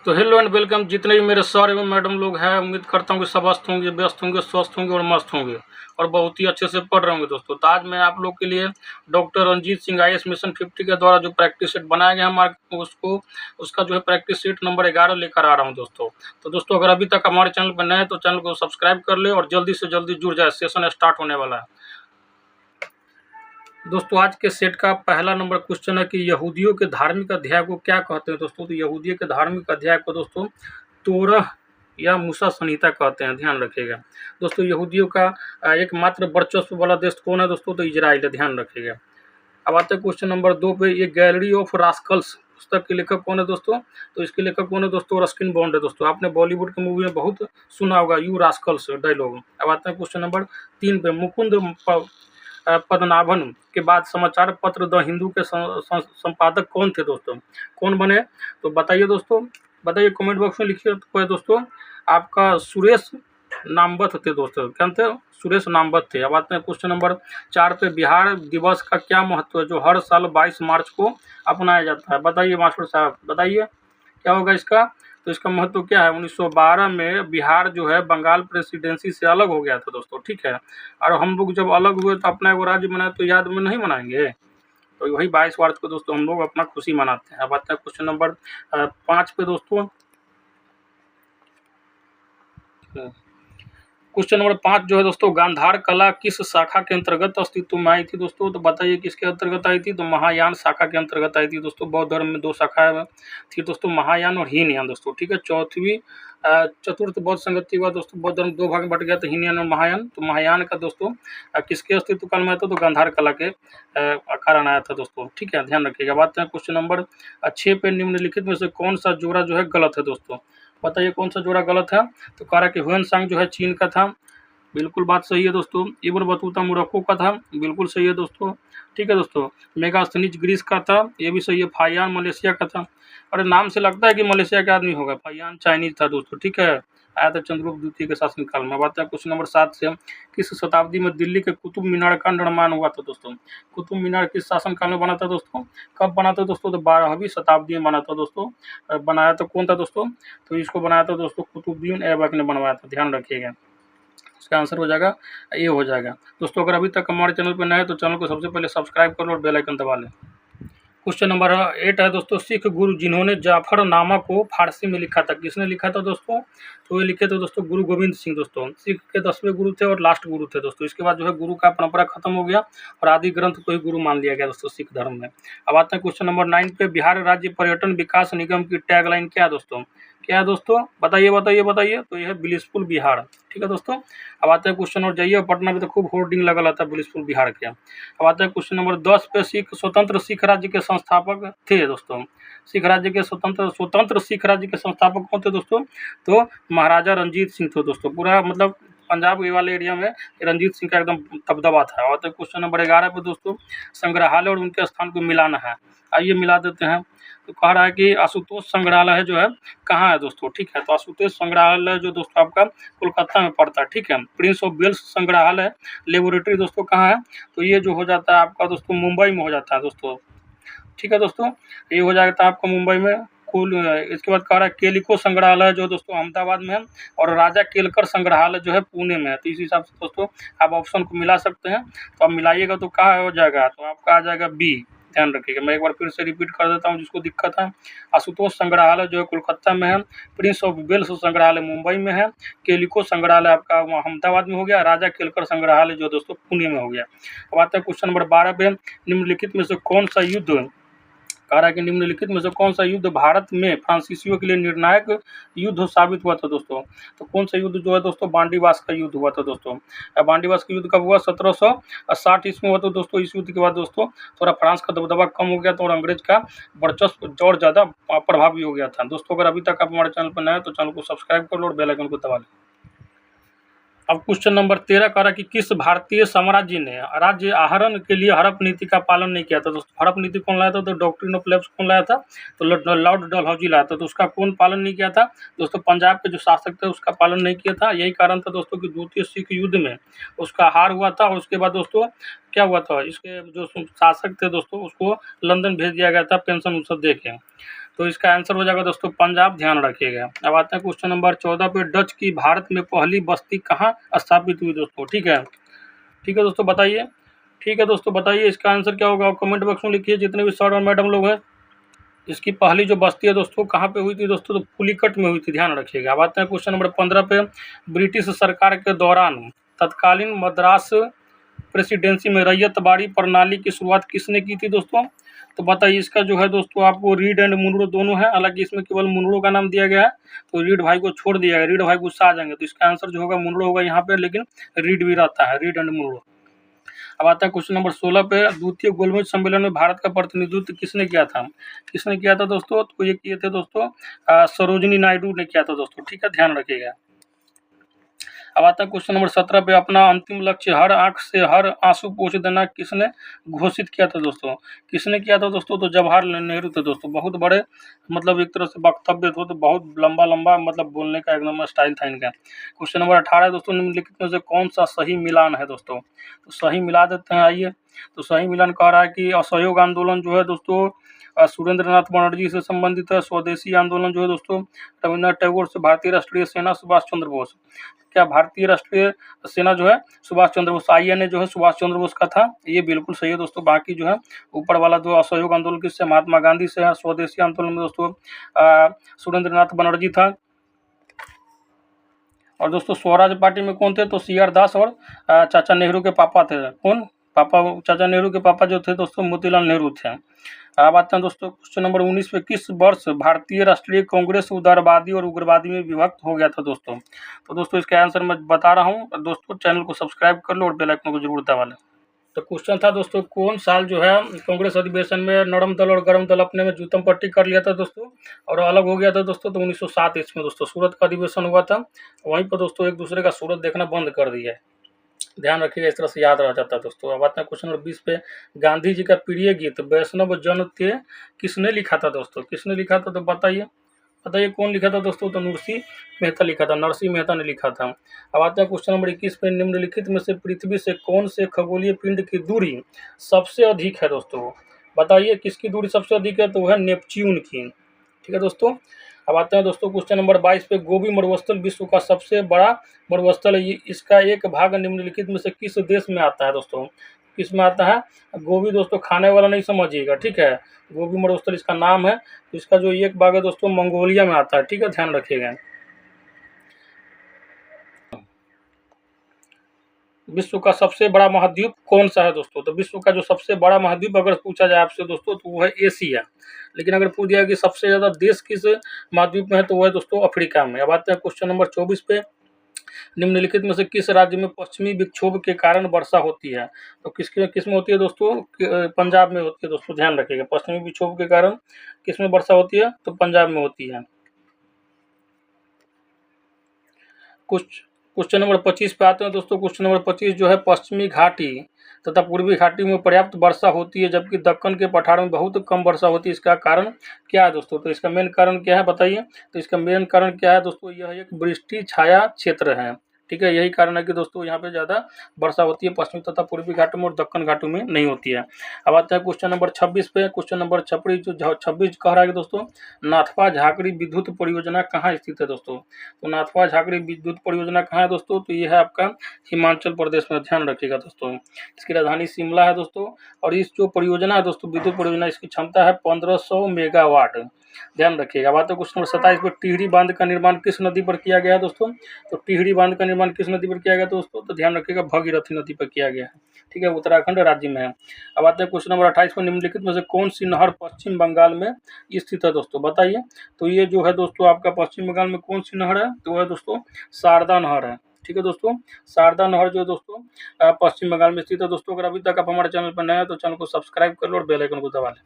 तो hello and welcome. जितने भी मेरे सर एवं मैडम लोग हैं, उम्मीद करता हूँ कि सब व्यस्त होंगे, स्वस्थ होंगे और मस्त होंगे और बहुत ही अच्छे से पढ़ रहे होंगे दोस्तों। तो आज मैं आप लोग के लिए doctor Ranjit Singh IAS mission 50 के द्वारा जो प्रैक्टिस सेट बनाया गया हमारे उसका जो है प्रैक्टिस सेट नंबर 11 लेकर आ रहा हूँ दोस्तों। तो दोस्तों अगर अभी तक हमारे चैनल पर नए हैं तो चैनल को सब्सक्राइब कर ले और जल्दी से जल्दी जुड़ जाए, सेशन स्टार्ट होने वाला है। दोस्तों आज के सेट का पहला नंबर क्वेश्चन है कि यहूदियों के धार्मिक अध्याय को क्या कहते हैं दोस्तों। तो यहूदियों के धार्मिक अध्याय को दोस्तों तोरह या मूसा संहिता कहते हैं, ध्यान रखिएगा दोस्तों। यहूदियों का एकमात्र वर्चस्व वाला देश कौन है दोस्तों? तो इजराइल है, ध्यान रखिएगा। अब आते हैं क्वेश्चन नंबर 2 पे। ये गैलरी ऑफ रास्कल्स पुस्तक के लेखक कौन है दोस्तों? तो इसके लेखक कौन है दोस्तों? रस्किन बॉन्ड है दोस्तों। आपने बॉलीवुड के मूवी में बहुत सुना होगा यू रास्कल्स डायलॉग। अब आते हैं क्वेश्चन नंबर 3 पे। मुकुंद पद्मनाभन के बाद समाचार पत्र द हिंदू के संपादक कौन थे दोस्तों? कौन बने? तो बताइए दोस्तों, बताइए कमेंट बॉक्स में लिखिए तो दोस्तों। आपका सुरेश नामवत थे दोस्तों। क्या थे? सुरेश नामवत थे। अब आते हैं क्वेश्चन नंबर 4 पे। बिहार दिवस का क्या महत्व है जो हर साल 22 मार्च को अपनाया जाता है? बताइए मास्टर साहब, बताइए क्या होगा इसका? तो इसका महत्व क्या है? 1912 में बिहार जो है बंगाल प्रेसिडेंसी से अलग हो गया था दोस्तों, ठीक है। और हम लोग जब अलग हुए तो अपना एगो राज्य बनाए, तो याद में नहीं मनाएंगे? तो वही 22 मार्च को दोस्तों हम लोग अपना खुशी मनाते हैं। अब आते हैं क्वेश्चन नंबर 5 पे दोस्तों। क्वेश्चन नंबर 5 जो है दोस्तों, गांधार कला किस शाखा के अंतर्गत अस्तित्व में आई थी दोस्तों? तो बताइए किसके अंतर्गत आई थी? तो महायान शाखा के अंतर्गत आई थी दोस्तों। बौद्ध धर्म में 2 शाखाएं थी दोस्तों, महायान और हीनयान दोस्तों, ठीक है। चौथी चतुर्थ बौद्ध संगति हुआ दोस्तों। बौद्ध धर्म 2 भाग में बट गया था, हीनयान और महायान। तो महायान का दोस्तों किसके अस्तित्व काल में आया था? तो गांधार कला के कारण आया था दोस्तों, ठीक है, ध्यान रखिएगा। बात है क्वेश्चन नंबर 6 पे। निम्नलिखित में से कौन सा जोड़ा जो है गलत है दोस्तों? बताइए कौन सा जोड़ा गलत है? तो कह रहा कि ह्वेनसांग जो है चीन का था, बिल्कुल बात सही है दोस्तों। इब्न बतूता मोरक्को का था, बिल्कुल सही है दोस्तों, ठीक है दोस्तों। मेगास्थनीज ग्रीस का था, ये भी सही है। फायान मलेशिया का था। अरे नाम से लगता है कि मलेशिया का आदमी होगा। फायान चाइनीज था दोस्तों, ठीक है। आया था चंद्रगुप्त द्वितीय के शासनकाल में। बात है क्वेश्चन नंबर 7 से। किस शताब्दी में दिल्ली के कुतुब मीनार का निर्माण हुआ था दोस्तों? कुतुब मीनार किस शासनकाल में बना था दोस्तों? कब बना था दोस्तों? तो 12वीं शताब्दी में बना था दोस्तों। बनाया तो कौन था दोस्तों? तो इसको बनाया था दोस्तों कुतुबुद्दीन ऐबक ने बनवाया था, ध्यान रखिएगा। इसका आंसर हो जाएगा ये हो जाएगा दोस्तों। अगर अभी तक हमारे चैनल पर नए हैं तो चैनल को सबसे पहले सब्सक्राइब कर लो और बेल आइकन दबा लें। क्वेश्चन नंबर 8 है दोस्तों। सिख गुरु जिन्होंने जाफरनामा को फारसी में लिखा था, किसने लिखा था दोस्तों? तो ये लिखे थे दोस्तों गुरु गोविंद सिंह दोस्तों। सिख के 10वें गुरु थे और लास्ट गुरु थे दोस्तों। इसके बाद जो है गुरु का परंपरा खत्म हो गया और आदि ग्रंथ को ही गुरु मान लिया गया दोस्तों सिख धर्म में। अब आते हैं क्वेश्चन नंबर 9 पे। बिहार राज्य पर्यटन विकास निगम की टैगलाइन क्या है दोस्तों? क्या है दोस्तों? बताइए बताइए बताइए। तो यह है ब्लिसफुल बिहार, ठीक है दोस्तों। अब आते हैं क्वेश्चन और जाइए, पटना में तो खूब होर्डिंग लगा रहता है ब्लिसफुल बिहार के। अब आते हैं क्वेश्चन नंबर 10 पे। स्वतंत्र सिख राज्य के संस्थापक थे दोस्तों। सिख राज्य के स्वतंत्र सिख राज्य के संस्थापक कौन थे दोस्तों? तो महाराजा रंजीत सिंह थे दोस्तों। पूरा मतलब पंजाब वाले एरिया में रंजीत सिंह का एकदम दबदबा था। और तो क्वेश्चन नंबर 11 पे दोस्तों। संग्रहालय और उनके स्थान को मिलाना है, आइए मिला देते हैं। तो कह रहा है कि आशुतोष संग्रहालय जो है कहाँ है दोस्तों, ठीक है। तो आशुतोष संग्रहालय जो दोस्तों आपका कोलकाता में पड़ता है, ठीक है। प्रिंस ऑफ वेल्स संग्रहालय लेबोरेटरी दोस्तों कहाँ है? तो ये जो हो जाता है आपका दोस्तों मुंबई में हो जाता है दोस्तों, ठीक है दोस्तों। ये हो जाता है आपका मुंबई में। कुल इसके बाद कह रहा है केलिको संग्रहालय जो दोस्तों अहमदाबाद में है और राजा केलकर संग्रहालय जो है पुणे में है। तो इस हिसाब से दोस्तों आप ऑप्शन को मिला सकते हैं। तो आप मिलाइएगा तो कहाँ हो जाएगा? तो आपका आ जाएगा बी, ध्यान रखिएगा। मैं एक बार फिर से रिपीट कर देता हूँ जिसको दिक्कत है। आशुतोष संग्रहालय जो है कोलकाता में है, प्रिंस ऑफ वेल्स संग्रहालय मुंबई में है, केलिको संग्रहालय आपका अहमदाबाद में हो गया, राजा केलकर संग्रहालय जो दोस्तों पुणे में हो गया। अब आता है क्वेश्चन नंबर 12 पे। निम्नलिखित में से कौन सा युद्ध कह रहा है कि निम्नलिखित में से कौन सा युद्ध भारत में फ्रांसीसियों के लिए निर्णायक युद्ध साबित हुआ था दोस्तों? तो कौन सा युद्ध जो है दोस्तों? बांडीवास का युद्ध हुआ था दोस्तों। बांडीवास का युद्ध कब हुआ? 1760 ईस्वी में हुआ था दोस्तों। इस युद्ध के बाद दोस्तों थोड़ा फ्रांस का दबदबा कम हो गया था और अंग्रेज का वर्चस्व और ज़्यादा प्रभावी हो गया था दोस्तों। अगर अभी तक आप हमारे चैनल पर नए हैं तो चैनल को सब्सक्राइब कर लो और बेल आइकन को दबा लें। अब क्वेश्चन नंबर 13 कह रहा है कि किस भारतीय साम्राज्य ने राज्य आहरण के लिए हड़प नीति का पालन नहीं किया था दोस्तों? हड़प नीति कौन लाया था? तो डॉक्ट्रिन ऑफ लैप्स कौन लाया था? तो लॉर्ड डलहौजी लाया था। तो उसका कौन पालन नहीं किया था दोस्तों? पंजाब के जो शासक थे उसका पालन नहीं किया था। यही कारण था दोस्तों कि द्वितीय सिख युद्ध में उसका हार हुआ था। और उसके बाद दोस्तों क्या हुआ था? इसके जो शासक थे दोस्तों उसको लंदन भेज दिया गया था पेंशन उसको दे के। तो इसका आंसर हो जाएगा दोस्तों पंजाब, ध्यान रखिएगा। अब आते हैं क्वेश्चन नंबर 14 पे, डच की भारत में पहली बस्ती कहाँ स्थापित हुई दोस्तों? ठीक है, ठीक है दोस्तों, बताइए। ठीक है दोस्तों, बताइए इसका आंसर क्या होगा, कमेंट बॉक्स में लिखिए जितने भी सर और मैडम लोग हैं। इसकी पहली जो बस्ती है दोस्तों कहाँ पे हुई थी दोस्तों? तो पुलिकट में हुई थी, ध्यान रखिएगा। अब आते हैं क्वेश्चन नंबर 15 पे, ब्रिटिश सरकार के दौरान तत्कालीन मद्रास प्रेसिडेंसी में रैयतबाड़ी प्रणाली की शुरुआत किसने की थी दोस्तों? तो बताइए इसका जो है दोस्तों आपको रीड एंड मुनरो दोनों है, हालांकि इसमें केवल मुनरो का नाम दिया गया है, तो रीड भाई को छोड़ दिया गया, रीड भाई गुस्सा आ जाएंगे, तो इसका आंसर जो होगा मुनरो होगा यहाँ पे, लेकिन रीड भी रहता है, रीड एंड मुनरो। अब आता है क्वेश्चन नंबर 16 पे, द्वितीय गोलमेज सम्मेलन में भारत का प्रतिनिधित्व किसने किया था? किसने किया था दोस्तों? तो ये किए थे दोस्तों सरोजिनी नायडू ने किया था दोस्तों, ठीक है, ध्यान रखिएगा। अब आता है क्वेश्चन नंबर 17 पे, अपना अंतिम लक्ष्य हर आंख से हर आंसू पोंछ देना किसने घोषित किया था दोस्तों? किसने किया था दोस्तों? तो जवाहरलाल नेहरू थे दोस्तों। बहुत बड़े मतलब एक तरह से वक्तव्य थे, तो बहुत लंबा लंबा मतलब बोलने का एकदम स्टाइल था इनका। क्वेश्चन नंबर 18 दोस्तों, निम्नलिखित में से कौन सा सही मिलान है दोस्तों? तो सही मिला देते हैं, आइए। तो सही मिलान कह रहा है कि असहयोग आंदोलन जो है दोस्तों सुरेंद्र नाथ बनर्जी से संबंधित है। स्वदेशी आंदोलन जो है दोस्तों रविन्द्रनाथ टैगोर से। भारतीय राष्ट्रीय सेना सुभाष चंद्र बोस, क्या भारतीय राष्ट्रीय सेना जो है सुभाष चंद्र बोस, INA जो है सुभाष चंद्र बोस का था, ये बिल्कुल सही है दोस्तों। बाकी जो है ऊपर वाला जो असहयोग आंदोलन किससे? महात्मा गांधी से है। स्वदेशी आंदोलन में दोस्तों सुरेंद्र नाथ बनर्जी था। और दोस्तों स्वराज पार्टी में कौन थे? तो CR दास और चाचा नेहरू के पापा थे। कौन पापा? चाचा नेहरू के पापा जो थे दोस्तों मोतीलाल नेहरू थे। अब आते हैं दोस्तों क्वेश्चन नंबर 19 पे, किस वर्ष भारतीय राष्ट्रीय कांग्रेस उदारवादी और उग्रवादी में विभक्त हो गया था दोस्तों? तो दोस्तों इसका आंसर मैं बता रहा हूँ दोस्तों, चैनल को सब्सक्राइब कर लो और बेल आइकन को जरूर दबा लें। तो क्वेश्चन था दोस्तों, कौन साल जो है कांग्रेस अधिवेशन में नरम दल और गरम दल अपने में जूतम पट्टी कर लिया था दोस्तों और अलग हो गया था दोस्तों? तो 1907 ईस्वी में दोस्तों सूरत का अधिवेशन हुआ था। वहीं पर दोस्तों एक दूसरे का सूरत देखना बंद कर दिया है, ध्यान रखिएगा, इस तरह से याद रह जाता है दोस्तों। अब आते हैं क्वेश्चन नंबर 20 पे, गांधी जी का प्रिय गीत वैष्णव जन ते किसने लिखा था दोस्तों? किसने लिखा था? तो बताइए, बताइए कौन लिखा था दोस्तों? तो नरसिंह मेहता लिखा था, नरसिंह मेहता ने लिखा था। अब आते हैं क्वेश्चन नंबर 21 पे, निम्नलिखित में से पृथ्वी से कौन से खगोलीय पिंड की दूरी सबसे अधिक है दोस्तों? बताइए किसकी दूरी सबसे अधिक है? तो वह है नेपच्यून की, ठीक है दोस्तों। अब आते हैं दोस्तों क्वेश्चन नंबर 22 पे, गोबी मरुस्थल विश्व का सबसे बड़ा मरुस्थल है, इसका एक भाग निम्नलिखित में से किस देश में आता है दोस्तों? किस में आता है? गोबी दोस्तों खाने वाला नहीं समझिएगा, ठीक है, गोबी मरुस्थल इसका नाम है। तो इसका जो एक भाग है दोस्तों मंगोलिया में आता है, ठीक है, ध्यान रखिएगा। विश्व का सबसे बड़ा महाद्वीप कौन सा है दोस्तों? तो विश्व का जो सबसे बड़ा महाद्वीप अगर पूछा जाए आपसे दोस्तों तो वो है एशिया, लेकिन अगर पूछ दिया कि सबसे ज़्यादा देश किस महाद्वीप में है तो वो है दोस्तों अफ्रीका में। अब आते हैं क्वेश्चन नंबर 24 पे, निम्नलिखित में से किस राज्य में पश्चिमी विक्षोभ के कारण वर्षा होती है? तो किस में होती है दोस्तों? पंजाब में होती है दोस्तों, ध्यान रखिएगा। पश्चिमी विक्षोभ के कारण किस में वर्षा होती है? तो पंजाब में होती है। कुछ क्वेश्चन नंबर 25 पे आते हैं दोस्तों। क्वेश्चन नंबर 25 जो है, पश्चिमी घाटी तथा पूर्वी घाटी में पर्याप्त वर्षा होती है जबकि दक्कन के पठार में बहुत कम वर्षा होती है, इसका कारण क्या है दोस्तों? तो इसका मेन कारण क्या है बताइए? तो इसका मेन कारण क्या है दोस्तों? यह एक वृष्टि छाया क्षेत्र है, ठीक है, यही कारण है कि दोस्तों यहाँ पे ज़्यादा वर्षा होती है पश्चिमी तथा पूर्वी घाटों में और दक्कन घाटों में नहीं होती है। अब आते हैं क्वेश्चन नंबर 26 पे। क्वेश्चन नंबर 26 कह रहा है कि दोस्तों नाथपा झाकड़ी विद्युत परियोजना कहाँ स्थित है दोस्तों? तो नाथपा झाकड़ी विद्युत परियोजना कहाँ है दोस्तों? तो ये है आपका हिमाचल प्रदेश में, ध्यान रखिएगा दोस्तों। इसकी राजधानी शिमला है दोस्तों। और इस जो परियोजना है दोस्तों विद्युत परियोजना, इसकी क्षमता है 1500 मेगावाट, ध्यान रखिएगा। बात है क्वेश्चन नंबर 27 पर, टिहरी बांध का निर्माण किस नदी पर किया गया है दोस्तों? तो टिहरी बांध का निर्माण किस नदी पर किया गया दोस्तों? तो ध्यान रखिएगा भगीरथी नदी पर किया गया है, ठीक है, उत्तराखंड राज्य में है। अब आते हैं क्वेश्चन नंबर 28 पर, निम्नलिखित में से कौन सी नहर पश्चिम बंगाल में स्थित है दोस्तों? बताइए। तो ये जो है दोस्तों आपका पश्चिम बंगाल में कौन सी नहर है? तो वह है दोस्तों शारदा नहर है, ठीक है दोस्तों। शारदा नहर जो है दोस्तों पश्चिम बंगाल में स्थित है दोस्तों। अगर अभी तक आप हमारे चैनल पर नए हैं तो चैनल को सब्सक्राइब कर लो और बेल आइकन को दबा लें।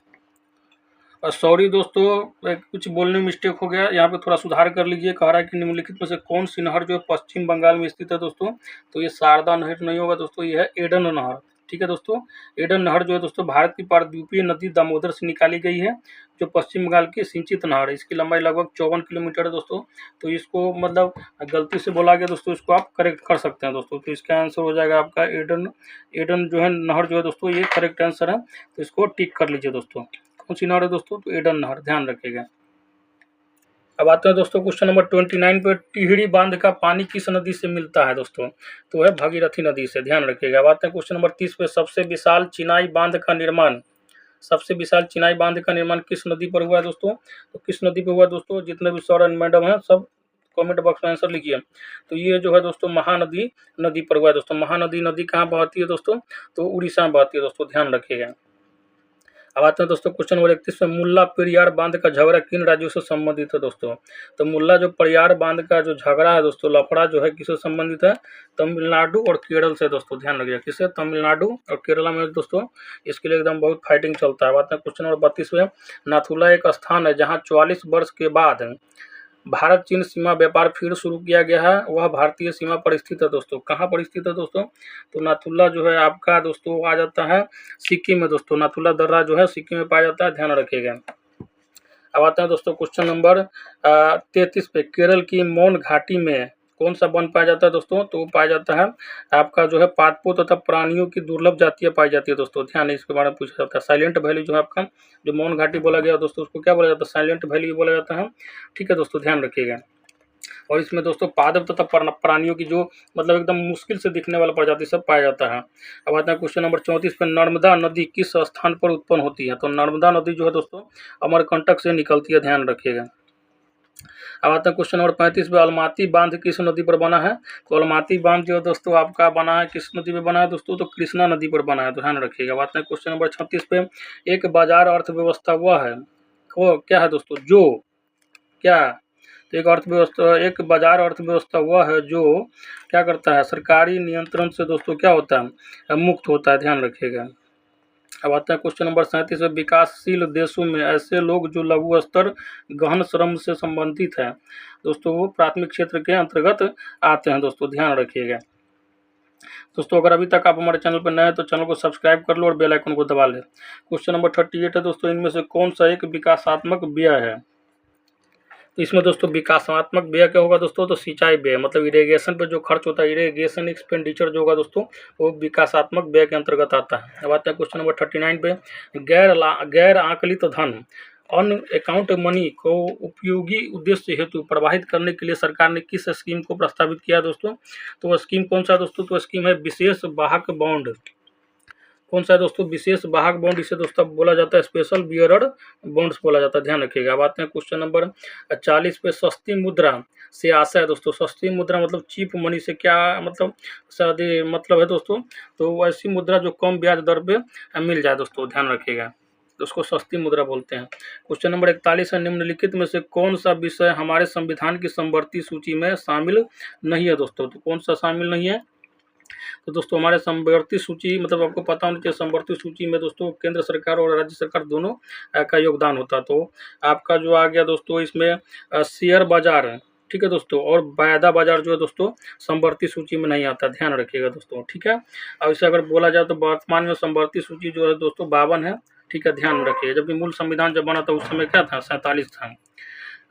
सॉरी दोस्तों कुछ बोलने में मिस्टेक हो गया, यहाँ पे थोड़ा सुधार कर लीजिए। कह रहा है कि निम्नलिखित में से कौन सी नहर जो है पश्चिम बंगाल में स्थित है दोस्तों? तो ये शारदा नहर नहीं होगा दोस्तों, ये है एडन नहर, ठीक है दोस्तों। एडन नहर जो है दोस्तों भारत की प्रायद्वीपीय नदी दामोदर से निकाली गई है, जो पश्चिम बंगाल की सिंचित नहर है। इसकी लंबाई लगभग 54 किलोमीटर है दोस्तों। तो इसको मतलब गलती से बोला गया दोस्तों, इसको आप करेक्ट कर सकते हैं दोस्तों। तो इसका आंसर हो जाएगा आपका एडन जो है नहर जो है दोस्तों, ये करेक्ट आंसर है। तो इसको टिक कर लीजिए दोस्तों। कौन सी नहर है दोस्तों? तो एडन नहर, ध्यान रखिएगा। अब आते हैं दोस्तों क्वेश्चन नंबर 29 पे, टिहरी बांध का पानी किस नदी से मिलता है दोस्तों? तो है भागीरथी नदी से, ध्यान रखिएगा। अब आते हैं क्वेश्चन नंबर 30 पे, सबसे विशाल चिनाई बांध का निर्माण, सबसे विशाल चिनाई बांध का निर्माण किस नदी पर हुआ है दोस्तों? तो किस नदी पर हुआ दोस्तों? जितने भी सर एंड मैडम हैं सब कमेंट बॉक्स में आंसर लिखिए। तो ये जो है दोस्तों महानदी नदी पर हुआ है दोस्तों। महानदी नदी कहाँ बहती है दोस्तों? तो उड़ीसा में बहती है दोस्तों, ध्यान रखिएगा। अब आते हैं दोस्तों क्वेश्चन नंबर 31 में, मुल्ला पेरियार बांध का झगड़ा किन राज्यों से संबंधित है दोस्तों? तो मुल्ला जो पेरियार बांध का जो झगड़ा है दोस्तों, लफड़ा जो है किससे संबंधित है? तमिलनाडु और केरल से दोस्तों, ध्यान रखिएगा। किससे? तमिलनाडु और केरला में दोस्तों इसके लिए एकदम बहुत फाइटिंग चलता है। बात है क्वेश्चन नंबर 32 में, नाथुला एक स्थान है जहाँ 44 वर्ष के बाद भारत चीन सीमा व्यापार फिर शुरू किया गया है, वह भारतीय सीमा पर स्थित है दोस्तों। कहाँ पर स्थित है दोस्तों? तो नाथुला जो है आपका दोस्तों आ जाता है सिक्किम में दोस्तों। नाथुला दर्रा जो है सिक्किम में पाया जाता है, ध्यान रखिएगा। अब आता है दोस्तों क्वेश्चन नंबर 33 पे, केरल की मौन घाटी में कौन सा वन पाया जाता है दोस्तों? तो पाया जाता है आपका जो है पादपों तथा प्राणियों की दुर्लभ जातियां पाई जाती है दोस्तों, ध्यान इसके बारे में पूछा जाता है। साइलेंट वैली जो है आपका, जो मौन घाटी बोला गया दोस्तों, उसको क्या बोला जाता है? साइलेंट वैली बोला जाता है, ठीक है दोस्तों, ध्यान रखिएगा। और इसमें दोस्तों पादप तथा प्राणियों की जो मतलब एकदम मुश्किल से दिखने वाला प्रजाति सब पाया जाता है। अब आते हैं क्वेश्चन नंबर 34 पे, नर्मदा नदी किस स्थान पर उत्पन्न होती है? तो नर्मदा नदी जो है दोस्तों अमरकंटक से निकलती है, ध्यान रखिएगा। अब आता है क्वेश्चन नंबर 35 पे, अलमाती बांध किस नदी पर बना है? तो अलमाती बांध जो है दोस्तों आपका बना है किस नदी पर बना है दोस्तों? तो कृष्णा नदी पर बना है, तो ध्यान रखिएगा। अब आते हैं क्वेश्चन नंबर 36 पे, एक बाजार अर्थव्यवस्था वह है, वो क्या है दोस्तों? जो क्या? तो एक बाजार अर्थव्यवस्था वह है जो क्या करता है? सरकारी नियंत्रण से दोस्तों क्या होता है? मुक्त होता है, ध्यान रखिएगा। अब आता है क्वेश्चन नंबर 37 में, विकासशील देशों में ऐसे लोग जो लघु स्तर गहन श्रम से संबंधित है दोस्तों, वो प्राथमिक क्षेत्र के अंतर्गत आते हैं दोस्तों, ध्यान रखिएगा। दोस्तों अगर अभी तक आप हमारे चैनल पर नए हैं तो चैनल को सब्सक्राइब कर लो और बेल आइकन को दबा लें। क्वेश्चन नंबर 38 है दोस्तों, इनमें से कौन सा एक विकासात्मक व्यय है? तो इसमें दोस्तों विकासात्मक व्यय क्या होगा दोस्तों? तो सिंचाई व्यय, मतलब इरिगेशन पे जो खर्च होता है, इरिगेशन एक्सपेंडिचर जो होगा दोस्तों, वो विकासात्मक व्यय के अंतर्गत आता है। अब आता है क्वेश्चन नंबर 39 पे, गैर आकलित धन अन अकाउंट मनी को उपयोगी उद्देश्य हेतु प्रवाहित करने के लिए सरकार ने किस स्कीम को प्रस्तावित किया दोस्तों? तो वह स्कीम कौन सा दोस्तों? तो स्कीम है विशेष वाहक बॉन्ड। कौन सा है दोस्तों? विशेष वाहक बॉन्ड, इसे दोस्तों बोला जाता है स्पेशल बियरड बॉन्ड्स बोला जाता है, ध्यान रखिएगा। अब आते हैं क्वेश्चन नंबर 40 पे, सस्ती मुद्रा से आशा है दोस्तों। सस्ती मुद्रा मतलब चीप मनी से क्या मतलब शादी मतलब है दोस्तों? तो ऐसी मुद्रा जो कम ब्याज दर पे मिल जाए दोस्तों, ध्यान रखिएगा, तो उसको सस्ती मुद्रा बोलते हैं। क्वेश्चन नंबर 41 है, निम्नलिखित में से कौन सा विषय हमारे संविधान की समवर्ती सूची में शामिल नहीं है दोस्तों? तो कौन सा शामिल नहीं है? तो दोस्तों हमारे समवर्ती सूची मतलब आपको पता होना चाहिए, समवर्ती सूची में दोस्तों केंद्र सरकार और राज्य सरकार दोनों का योगदान होता है। तो आपका जो आ गया दोस्तों इसमें शेयर बाजार है, ठीक है दोस्तों, और वायदा बाजार जो है दोस्तों समवर्ती सूची में नहीं आता, ध्यान रखिएगा दोस्तों, ठीक है। अब इसे अगर बोला जाए तो वर्तमान में समवर्ती सूची जो है दोस्तों 52 है, ठीक है, ध्यान रखिए। जबकि मूल संविधान जब बना था उस समय क्या था? 47 था।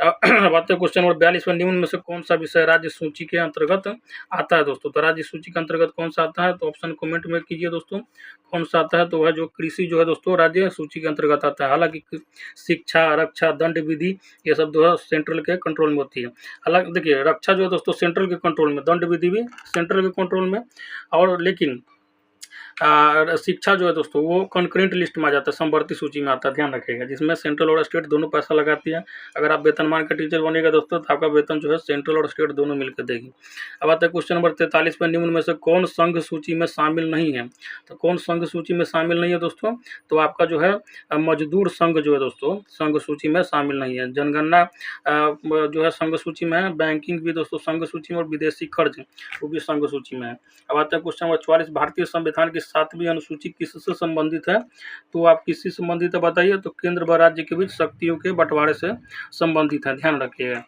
बात है क्वेश्चन नंबर 42 में, निम्न में से कौन सा विषय राज्य सूची के अंतर्गत आता है दोस्तों? तो राज्य सूची के अंतर्गत कौन सा आता है? तो ऑप्शन कमेंट में कीजिए दोस्तों, कौन सा आता है? तो वह जो कृषि जो है दोस्तों राज्य सूची के अंतर्गत आता है। हालांकि शिक्षा, रक्षा, दंड विधि ये सब जो है सेंट्रल के कंट्रोल में होती है। हालांकि देखिए रक्षा जो है दोस्तों सेंट्रल के कंट्रोल में, दंड विधि भी सेंट्रल के कंट्रोल में, और लेकिन शिक्षा जो है दोस्तों वो कंकरेंट लिस्ट में आ जाता है, समवर्ती सूची में आता है, ध्यान रखिएगा, जिसमें सेंट्रल और स्टेट दोनों पैसा लगाती है। अगर आप वेतनमान का टीचर बनेगा दोस्तों तो आपका वेतन जो है सेंट्रल और स्टेट दोनों मिलकर देगी। अब आता है क्वेश्चन नंबर 43 में, निम्न में से कौन संघ सूची में शामिल नहीं है? तो कौन संघ सूची में शामिल नहीं है दोस्तों? तो आपका जो है मजदूर संघ जो है दोस्तों संघ सूची में शामिल नहीं है। जनगणना जो है संघ सूची में है, बैंकिंग भी दोस्तों संघ सूची में, और विदेशी कर्ज वो भी संघ सूची में है। अब आता है क्वेश्चन नंबर 44, भारतीय संविधान की 7वीं अनुसूची किससे संबंधित है? तो आप किससे संबंधित है बताइए? तो केंद्र व राज्य के बीच शक्तियों के बंटवारे से संबंधित है, ध्यान रखिएगा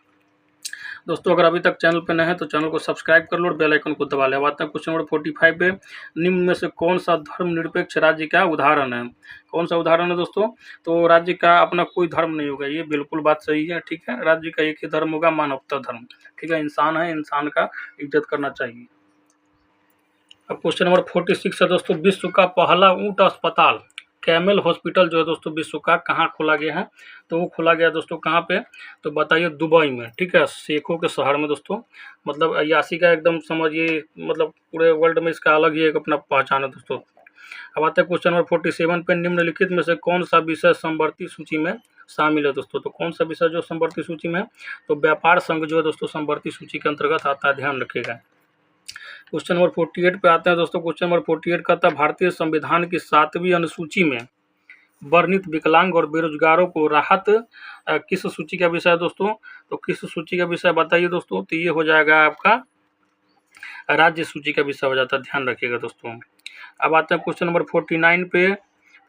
दोस्तों। अगर अभी तक चैनल पर नए हैं तो चैनल को सब्सक्राइब कर लो और बेल आइकन को दबा लें। बात है क्वेश्चन नंबर 45 पे, निम्न में से कौन सा धर्मनिरपेक्ष राज्य का उदाहरण है? कौन सा उदाहरण है दोस्तों? तो राज्य का अपना कोई धर्म नहीं होगा, ये बिल्कुल बात सही है, ठीक है। राज्य का एक ही धर्म होगा, मानवता धर्म, ठीक है। इंसान है, इंसान का इज्जत करना चाहिए। अब क्वेश्चन नंबर 46 है दोस्तों, विश्व का पहला ऊंट अस्पताल कैमल हॉस्पिटल जो है दोस्तों विश्व का कहाँ खोला गया है, तो वो खोला गया दोस्तों कहाँ पे, तो बताइए दुबई में, ठीक है, शेखों के शहर में दोस्तों। मतलब अय्यासी का एकदम समझिए, मतलब पूरे वर्ल्ड में इसका अलग ही एक अपना पहचान है दोस्तों। अब आता है क्वेश्चन नंबर 47 पे, निम्नलिखित में से कौन सा विषय समवर्ती सूची में शामिल है दोस्तों, तो कौन सा विषय जो समवर्ती सूची में है, तो व्यापार संघ जो है दोस्तों समवर्ती सूची के अंतर्गत आता है, ध्यान रखिएगा। क्वेश्चन नंबर 48 पे आते हैं दोस्तों। क्वेश्चन नंबर 48 कहता है भारतीय संविधान की 7वीं अनुसूची में वर्णित विकलांग और बेरोजगारों को राहत किस सूची का विषय है दोस्तों, तो किस सूची का विषय बताइए दोस्तों, तो ये हो जाएगा आपका राज्य सूची का विषय हो जाता है, ध्यान रखिएगा दोस्तों। अब आते हैं क्वेश्चन नंबर 49 पे।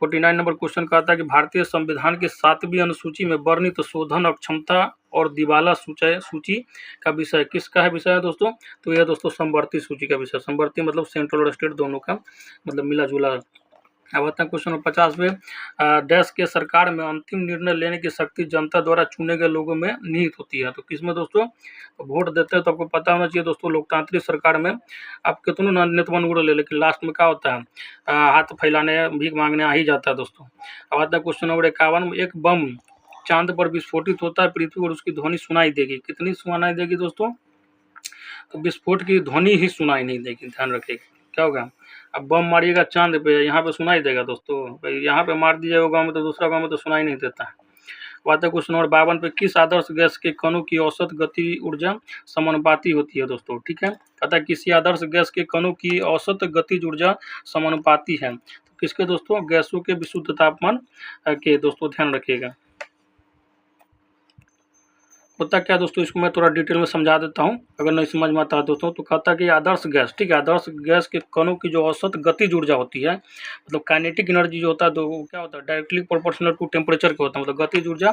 49 नंबर क्वेश्चन कहता है कि भारतीय संविधान की 7वीं अनुसूची में वर्णित शोधन अक्षमता और दिवाला सूची का विषय किसका है विषय है दोस्तों, तो यह दोस्तों समवर्ती सूची का विषय, समवर्ती मतलब सेंट्रल और स्टेट दोनों का मतलब मिला जुला। अब आता है क्वेश्चन नंबर 50 में, देश के सरकार में अंतिम निर्णय लेने की शक्ति जनता द्वारा चुने गए लोगों में निहित होती है, तो किसमें दोस्तों, तो वोट देते हैं तो आपको पता होना चाहिए दोस्तों, लोकतांत्रिक सरकार में आप कितनों नेतवन उड़ ले, लेकिन लास्ट में क्या होता है, हाथ फैलाने भीख मांगने आ ही जाता है दोस्तों। अब आता है क्वेश्चन नंबर 51 में, एक बम चांद पर विस्फोटित होता है, पृथ्वी पर उसकी ध्वनि सुनाई देगी, कितनी सुनाई देगी दोस्तों, तो विस्फोट की ध्वनि ही सुनाई नहीं देगी, ध्यान रखिएगा। क्या होगा, अब बम मारिएगा चांद पे, यहाँ पे सुनाई देगा दोस्तों, भाई यहाँ पे मार दीजिएगा गाँव में तो दूसरा गाँव में तो सुनाई नहीं देता है। बात है क्वेश्चन नंबर 52 पे, किस आदर्श गैस के कणों की औसत गति ऊर्जा समानुपाती होती है दोस्तों, ठीक है, कहता है किसी आदर्श गैस के कणों की औसत गतिज ऊर्जा समानुपाती है, तो किसके दोस्तों, गैसों के विशुद्ध तापमान के दोस्तों, ध्यान रखिएगा। होता क्या दोस्तों, इसको मैं थोड़ा डिटेल में समझा देता हूँ अगर नहीं समझ में आता है दोस्तों, तो कहता है कि आदर्श गैस, ठीक है, आदर्श गैस के कणों की जो औसत गतिज ऊर्जा होती है, मतलब काइनेटिक एनर्जी जो होता है, तो वो क्या होता है, डायरेक्टली प्रोपोर्शनल टू टेम्परेचर के होता है, मतलब गतिज ऊर्जा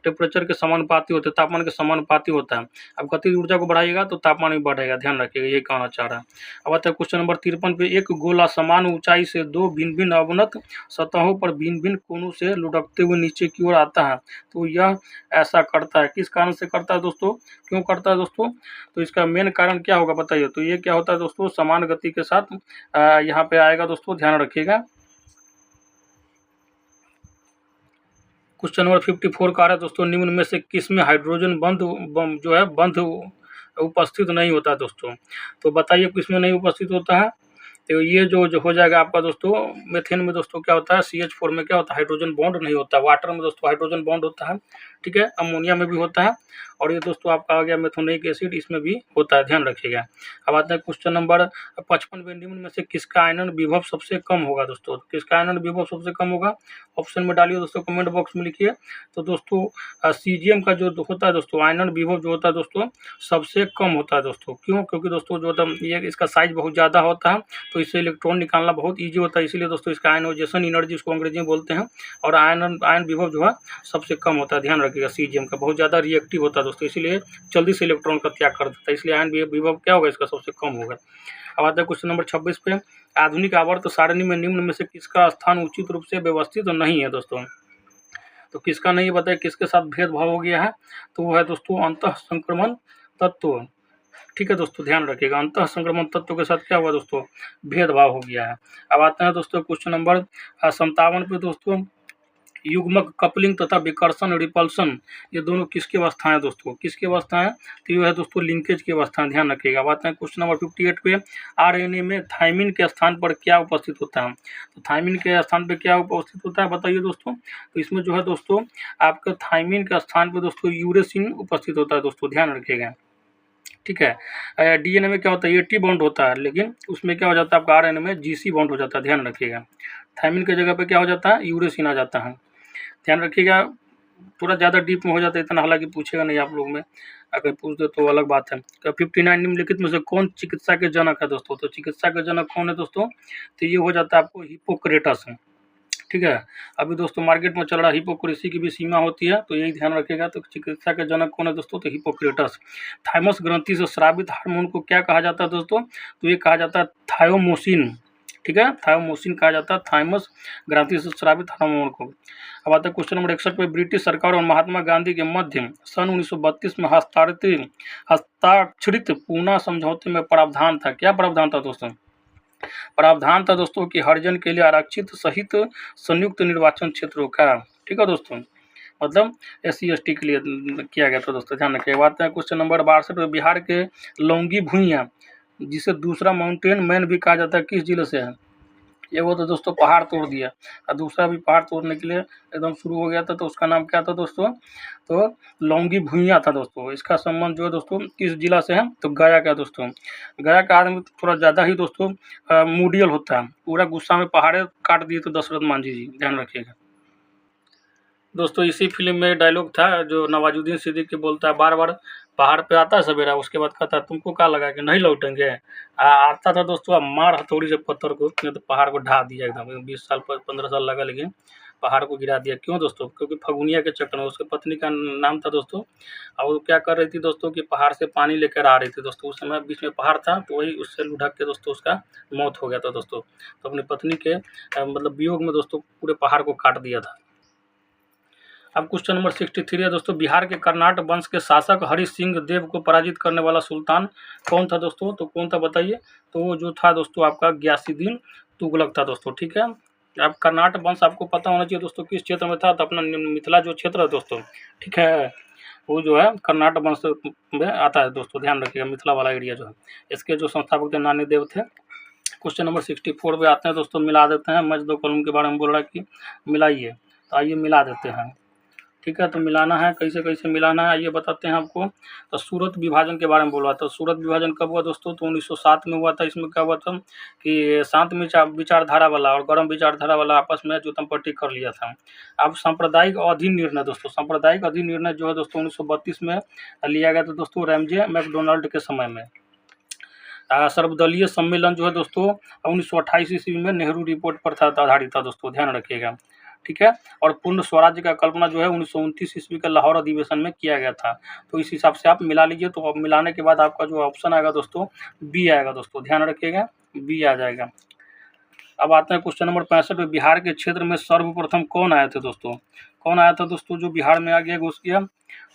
टेम्परेचर के समानुपाती होता है, तापमान के समानुपाती होता है। अब गतिज ऊर्जा को बढ़ाइएगा तो तापमान भी बढ़ेगा, ध्यान रखिएगा, यही कहना चाह रहा है। अब आता है क्वेश्चन नंबर 53 पे, एक गोला समान ऊंचाई से दो भिन्न भिन्न अवनत सतहों पर भिन्न भिन्न कोनों से लुढ़कते हुए नीचे की ओर आता है, तो यह ऐसा करता है, किस कारण से करता है दोस्तों, क्यों करता है दोस्तों, तो इसका मेन कारण क्या होगा बताइए, तो ये क्या होता है दोस्तों, समान गति के साथ यहाँ पे आएगा दोस्तों, ध्यान रखिएगा। क्वेश्चन नंबर 54 का आ रहा है दोस्तों, निम्न में से किस में हाइड्रोजन बंध जो है बंध उपस्थित नहीं होता दोस्तों, तो बताइए किस में नहीं उपस्थित होता है, तो ये जो हो जाएगा आपका दोस्तों, मेथेन में दोस्तों क्या होता है, CH4 में क्या होता है, हाइड्रोजन बॉन्ड नहीं होता, वाटर में दोस्तों हाइड्रोजन बॉन्ड होता है, ठीक है, अमोनिया में भी होता है, और ये दोस्तों आपका आ गया मेथोनिक एसिड, इसमें भी होता है, ध्यान रखिएगा। अब आते हैं क्वेश्चन नंबर 55 में, निम्न में से किसका आयनन विभव सबसे कम होगा दोस्तों, किसका आयनन विभव सबसे कम होगा, ऑप्शन में डालिए दोस्तों, कमेंट बॉक्स में लिखिए। तो दोस्तों सीजियम का जो होता है दोस्तों, आयनन विभव जो होता है दोस्तों सबसे कम होता है दोस्तों, क्यों, क्योंकि दोस्तों जो होता है ये इसका साइज बहुत ज़्यादा होता है, तो इससे इलेक्ट्रॉन निकालना बहुत ईजी होता है, इसीलिए दोस्तों इसका आयनोजेशन एनर्जी इसको अंग्रेजी में बोलते हैं, और आयन विभव जो है सबसे कम होता है, ध्यान रखिएगा। सीजियम का बहुत ज़्यादा रिएक्टिव होता है दोस्तों, इसीलिए जल्दी से इलेक्ट्रॉन का त्याग कर देता है, इसलिए आयन विभव क्या होगा, इसका सबसे कम होगा। अब आता है क्वेश्चन नंबर 26 पे, आधुनिक आवर्त सारणी में निम्न में से किसका स्थान उचित रूप से व्यवस्थित नहीं है दोस्तों, तो किसका नहीं बताया, किसके साथ भेदभाव हो गया है, तो वो है दोस्तों अंतः संक्रमण तत्व, ठीक है दोस्तों, ध्यान रखिएगा, अंतः संक्रमण तत्व के साथ क्या हुआ दोस्तों, भेदभाव हो गया है। अब आते हैं दोस्तों क्वेश्चन नंबर 57 पे दोस्तों, युग्मक कपलिंग तथा विकर्षण रिपल्सन ये दोनों किसकी अवस्था है दोस्तों, किसकी अवस्था है, तो ये है दोस्तों लिंकेज की अवस्था, ध्यान रखिएगा। बात है क्वेश्चन नंबर 58 पे, RNA में थाइमिन के स्थान पर क्या उपस्थित होता है, तो थाइमिन के स्थान पर क्या उपस्थित होता है बताइए दोस्तों, तो इसमें जो है दोस्तों आपका थाइमिन के स्थान पर दोस्तों यूरेसिन उपस्थित होता है दोस्तों, ध्यान रखिएगा, ठीक है। DNA में क्या होता है, AT बॉन्ड होता है, लेकिन उसमें क्या हो जाता है आपका RNA में GC बॉन्ड हो जाता है, ध्यान रखिएगा। थाइमिन की जगह पे क्या हो जाता है, यूरेसिन आ जाता है, ध्यान रखिएगा। थोड़ा ज़्यादा डीप में हो जाता है, इतना हालांकि पूछेगा नहीं आप लोग में, अगर पूछ दे तो अलग बात है। 59 निम्नलिखित में से कौन चिकित्सा के जनक है दोस्तों, तो चिकित्सा के जनक कौन है दोस्तों, तो ये हो जाता है आपको हिपोक्रेटस, ठीक है। अभी दोस्तों मार्केट में चल रहा हिपोक्रेसी की भी सीमा होती है, तो यही ध्यान रखिएगा। तो चिकित्सा के जनक कौन है दोस्तों, तो हिपोक्रेटस। थाइमस ग्रंथि से स्रावित हार्मोन को क्या कहा जाता है दोस्तों, तो ये कहा जाता है थायोमोसिन, ठीक है, थायोमोसिन कहा जाता है थाइमस ग्रंथि से स्रावित हार्मोन को। अब आता है क्वेश्चन नंबर 61 पे, ब्रिटिश सरकार और महात्मा गांधी के मध्य सन 1932 में हस्ताक्षरित पूना समझौते में प्रावधान था, क्या प्रावधान था दोस्तों, प्रावधान था दोस्तों कि हरिजन के लिए आरक्षित सहित संयुक्त निर्वाचन क्षेत्रों का, ठीक है दोस्तों, मतलब SC ST के लिए किया गया था दोस्तों, ध्यान रखिएगा। बात है क्वेश्चन नंबर 62 में, बिहार के लौंगी भुइयाँ जिसे दूसरा माउंटेन मैन भी कहा जाता है किस जिले से है? ये वो तो दोस्तों पहाड़ तोड़ दिया, और दूसरा भी पहाड़ तोड़ने के लिए एकदम शुरू हो गया था, तो उसका नाम क्या था दोस्तों? तो लौंगी भुइयाँ था दोस्तों। इसका संबंध जो है दोस्तों किस जिला से है? तो गया का दोस्तों। गया का आदमी थोड़ा ज़्यादा ही दोस्तों मूडियल होता है, पूरा गुस्सा में पहाड़े काट दिए थे दशरथ मांझी जी, ध्यान रखिएगा दोस्तों। इसी फिल्म में डायलॉग था जो नवाजुद्दीन सिद्दीकी बोलता है बार बार, पहाड़ पे आता है सवेरा, उसके बाद कहता है तुमको क्या लगा कि नहीं लौटेंगे? आता था दोस्तों, अब मार हथौड़ी से पत्थर को, नहीं तो पहाड़ को ढा दिया एकदम। 20 साल 15 साल लगा, लेकिन पहाड़ को गिरा दिया। क्यों दोस्तों? क्योंकि फगुनिया के चक्कर में। उसके पत्नी का नाम था दोस्तों, और वो क्या कर रही थी दोस्तों कि पहाड़ से पानी लेकर आ रही थी दोस्तों। उस समय बीच में पहाड़ था, तो वही उससे लुढ़क के दोस्तों उसका मौत हो गया था दोस्तों। तो अपनी पत्नी के मतलब वियोग में दोस्तों पूरे पहाड़ को काट दिया था। अब क्वेश्चन नंबर 63 है दोस्तों, बिहार के कर्नाट वंश के शासक हरि सिंह देव को पराजित करने वाला सुल्तान कौन था दोस्तों? तो कौन था बताइए? तो वो जो था दोस्तों आपका गयासुद्दीन तुगलक था दोस्तों, ठीक है। अब कर्नाट वंश आपको पता होना चाहिए दोस्तों किस क्षेत्र में था? तो अपना मिथिला जो क्षेत्र है दोस्तों, ठीक है, वो जो है कर्नाट वंश में आता है दोस्तों, ध्यान रखिएगा, मिथिला वाला एरिया जो है। इसके जो संस्थापक थे नानी देव थे। क्वेश्चन नंबर 64 पे आते हैं दोस्तों, मिला देते हैं। मैच दो कॉलम के बारे में बोल रहा है कि मिलाइए, तो आइए मिला देते हैं, ठीक है। तो मिलाना है, कैसे कैसे मिलाना है आइए बताते हैं आपको। तो सूरत विभाजन के बारे में बोल रहा था। सूरत विभाजन कब हुआ दोस्तों? तो 1907 में हुआ था। इसमें क्या हुआ था कि शांत विचारधारा वाला और गर्म विचारधारा वाला आपस में जोतम पट्टी कर लिया था। अब सांप्रदायिक अधिनिर्णय दोस्तों, सांप्रदायिक अधिनिर्णय जो है दोस्तों 1932 में लिया गया था दोस्तों, रैमजे मैकडोनाल्ड के समय में। सर्वदलीय सम्मेलन जो है दोस्तों 1928 ईस्वी में नेहरू रिपोर्ट पर था, आधारित था दोस्तों, ध्यान रखिएगा, ठीक है। और पूर्ण स्वराज्य का कल्पना जो है 1929 ईस्वी के लाहौर अधिवेशन में किया गया था। तो इस हिसाब से आप मिला लीजिए। तो अब मिलाने के बाद आपका जो ऑप्शन आएगा दोस्तों बी आएगा दोस्तों, ध्यान रखिएगा, बी आ जाएगा। अब आते हैं क्वेश्चन नंबर 65 पे, बिहार के क्षेत्र में सर्वप्रथम कौन आए थे दोस्तों? कौन आया था दोस्तों जो बिहार में आ गया, घुस गया?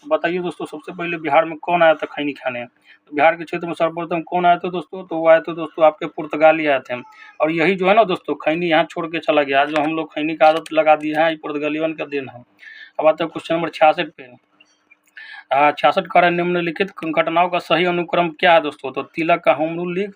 बताइए दोस्तों, सबसे पहले बिहार में कौन आया था खैनी खाने? तो बिहार के क्षेत्र में सर्वप्रथम कौन आए थे दोस्तों? तो वो आए थे दोस्तों आपके पुर्तगाली आए थे। और यही जो है ना दोस्तों खैनी यहाँ छोड़ के चला गया। जो हम लोग खैनी का आदत लगा दिए हैं, ये पुर्तगालियों का देन है। अब आते हैं क्वेश्चन नंबर 66 पे। 66 कह रहे हैं, निम्नलिखित घटनाओं का सही अनुक्रम क्या है दोस्तों? तो तिलक का होम रूल लीग,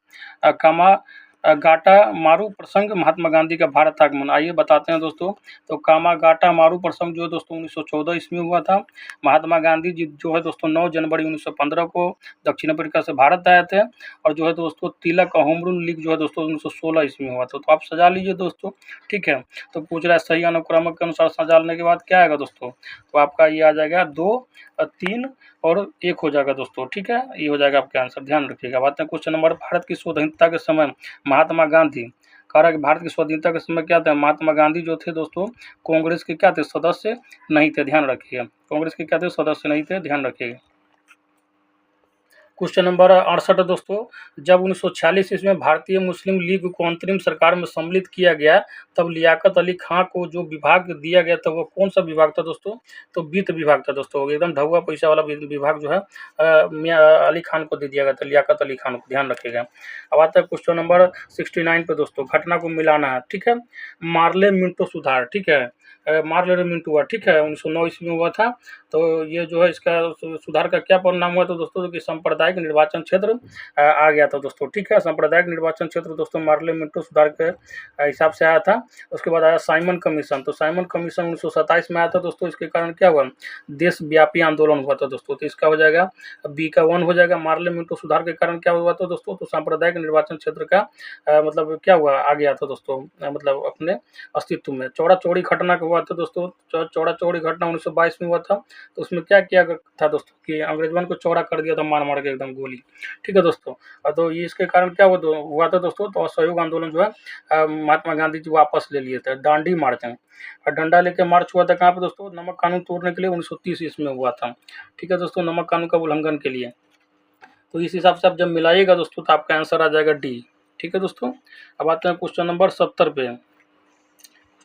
कामा गाटा मारू प्रसंग, महात्मा गांधी का भारत आगमन। आइए बताते हैं दोस्तों। तो कामा गाटा मारू प्रसंग जो है दोस्तों 1914 ईस्वी में हुआ था। महात्मा गांधी जी जो है दोस्तों 9 जनवरी 1915 को दक्षिण अफ्रीका से भारत आए थे। और जो है दोस्तों तिलक का होम रूल लीग जो है दोस्तों 1916 ईस्वी में हुआ था। तो आप सजा लीजिए दोस्तों, ठीक है। तो पूछ रहा है सही अनुक्रमक के अनुसार सजाने के बाद क्या आएगा दोस्तों? तो आपका ये आ जाएगा 2, 3 और 1 हो जाएगा दोस्तों, ठीक है। ये हो जाएगा आपका आंसर, ध्यान रखिएगा। बात है क्वेश्चन नंबर, भारत की स्वतंत्रता के समय महात्मा गांधी, कह रहा है कि भारत की स्वतंत्रता के समय क्या थे? महात्मा गांधी जो थे दोस्तों कांग्रेस के क्या थे? सदस्य नहीं थे, ध्यान रखिएगा। कांग्रेस के क्या थे? सदस्य नहीं थे, ध्यान रखिएगा। क्वेश्चन नंबर 68 दोस्तों, जब 1946 ईस्वी में भारतीय मुस्लिम लीग को अंतरिम सरकार में सम्मिलित किया गया, तब लियाकत अली खां को जो विभाग दिया गया था वो कौन सा विभाग था दोस्तों? तो वित्त विभाग था दोस्तों। एकदम ढहुआ पैसा वाला विभाग जो है मियां अली खान को दे दिया गया था, लियाकत अली खान को, ध्यान रखिएगा। अब आता है क्वेश्चन नंबर 69 पे दोस्तों, घटना को मिलाना है, ठीक है। मार्ले मिंटो सुधार, ठीक है, मार्ले मिंटो हुआ, ठीक है, 1909 ईस्वी में हुआ था। तो ये जो है इसका सुधार का क्या परिणाम हुआ? तो दोस्तों कि सांप्रदायिक निर्वाचन क्षेत्र आ गया था दोस्तों, ठीक है। सांप्रदायिक निर्वाचन क्षेत्र दोस्तों मार्ले मिंटो सुधार के हिसाब से आया था। उसके बाद आया साइमन कमीशन। तो साइमन कमीशन 1927 में आया था दोस्तों। इसके कारण क्या हुआ? देशव्यापी आंदोलन हुआ था दोस्तों। तो इसका हो जाएगा बी का 1 हो जाएगा। मार्ले मिंटो सुधार के कारण क्या हुआ था दोस्तों? तो सांप्रदायिक निर्वाचन क्षेत्र का मतलब क्या हुआ? आ गया था दोस्तों, मतलब अपने अस्तित्व में। चौड़ा चौड़ी घटना हुआ था दोस्तों। चौड़ा चौड़ी घटना 1922 में हुआ था। तो उसमें क्या किया था दोस्तों कि अंग्रेजों को चौड़ा कर दिया था, मार मार के एकदम गोली, ठीक है दोस्तों। तो ये इसके कारण क्या हुआ था दोस्तों? तो असहयोग आंदोलन जो है महात्मा गांधी जी वापस ले लिए थे, दांडी मार्च में। और डंडा लेके मार्च हुआ था कहाँ पे दोस्तों? नमक कानून तोड़ने के लिए 1930 ईस्वी में हुआ था, ठीक है दोस्तों, नमक कानून का उल्लंघन के लिए। तो इस हिसाब से आप जब मिलाइएगा दोस्तों तो आपका आंसर आ जाएगा डी, ठीक है दोस्तों। अब आते हैं क्वेश्चन नंबर 70 पे।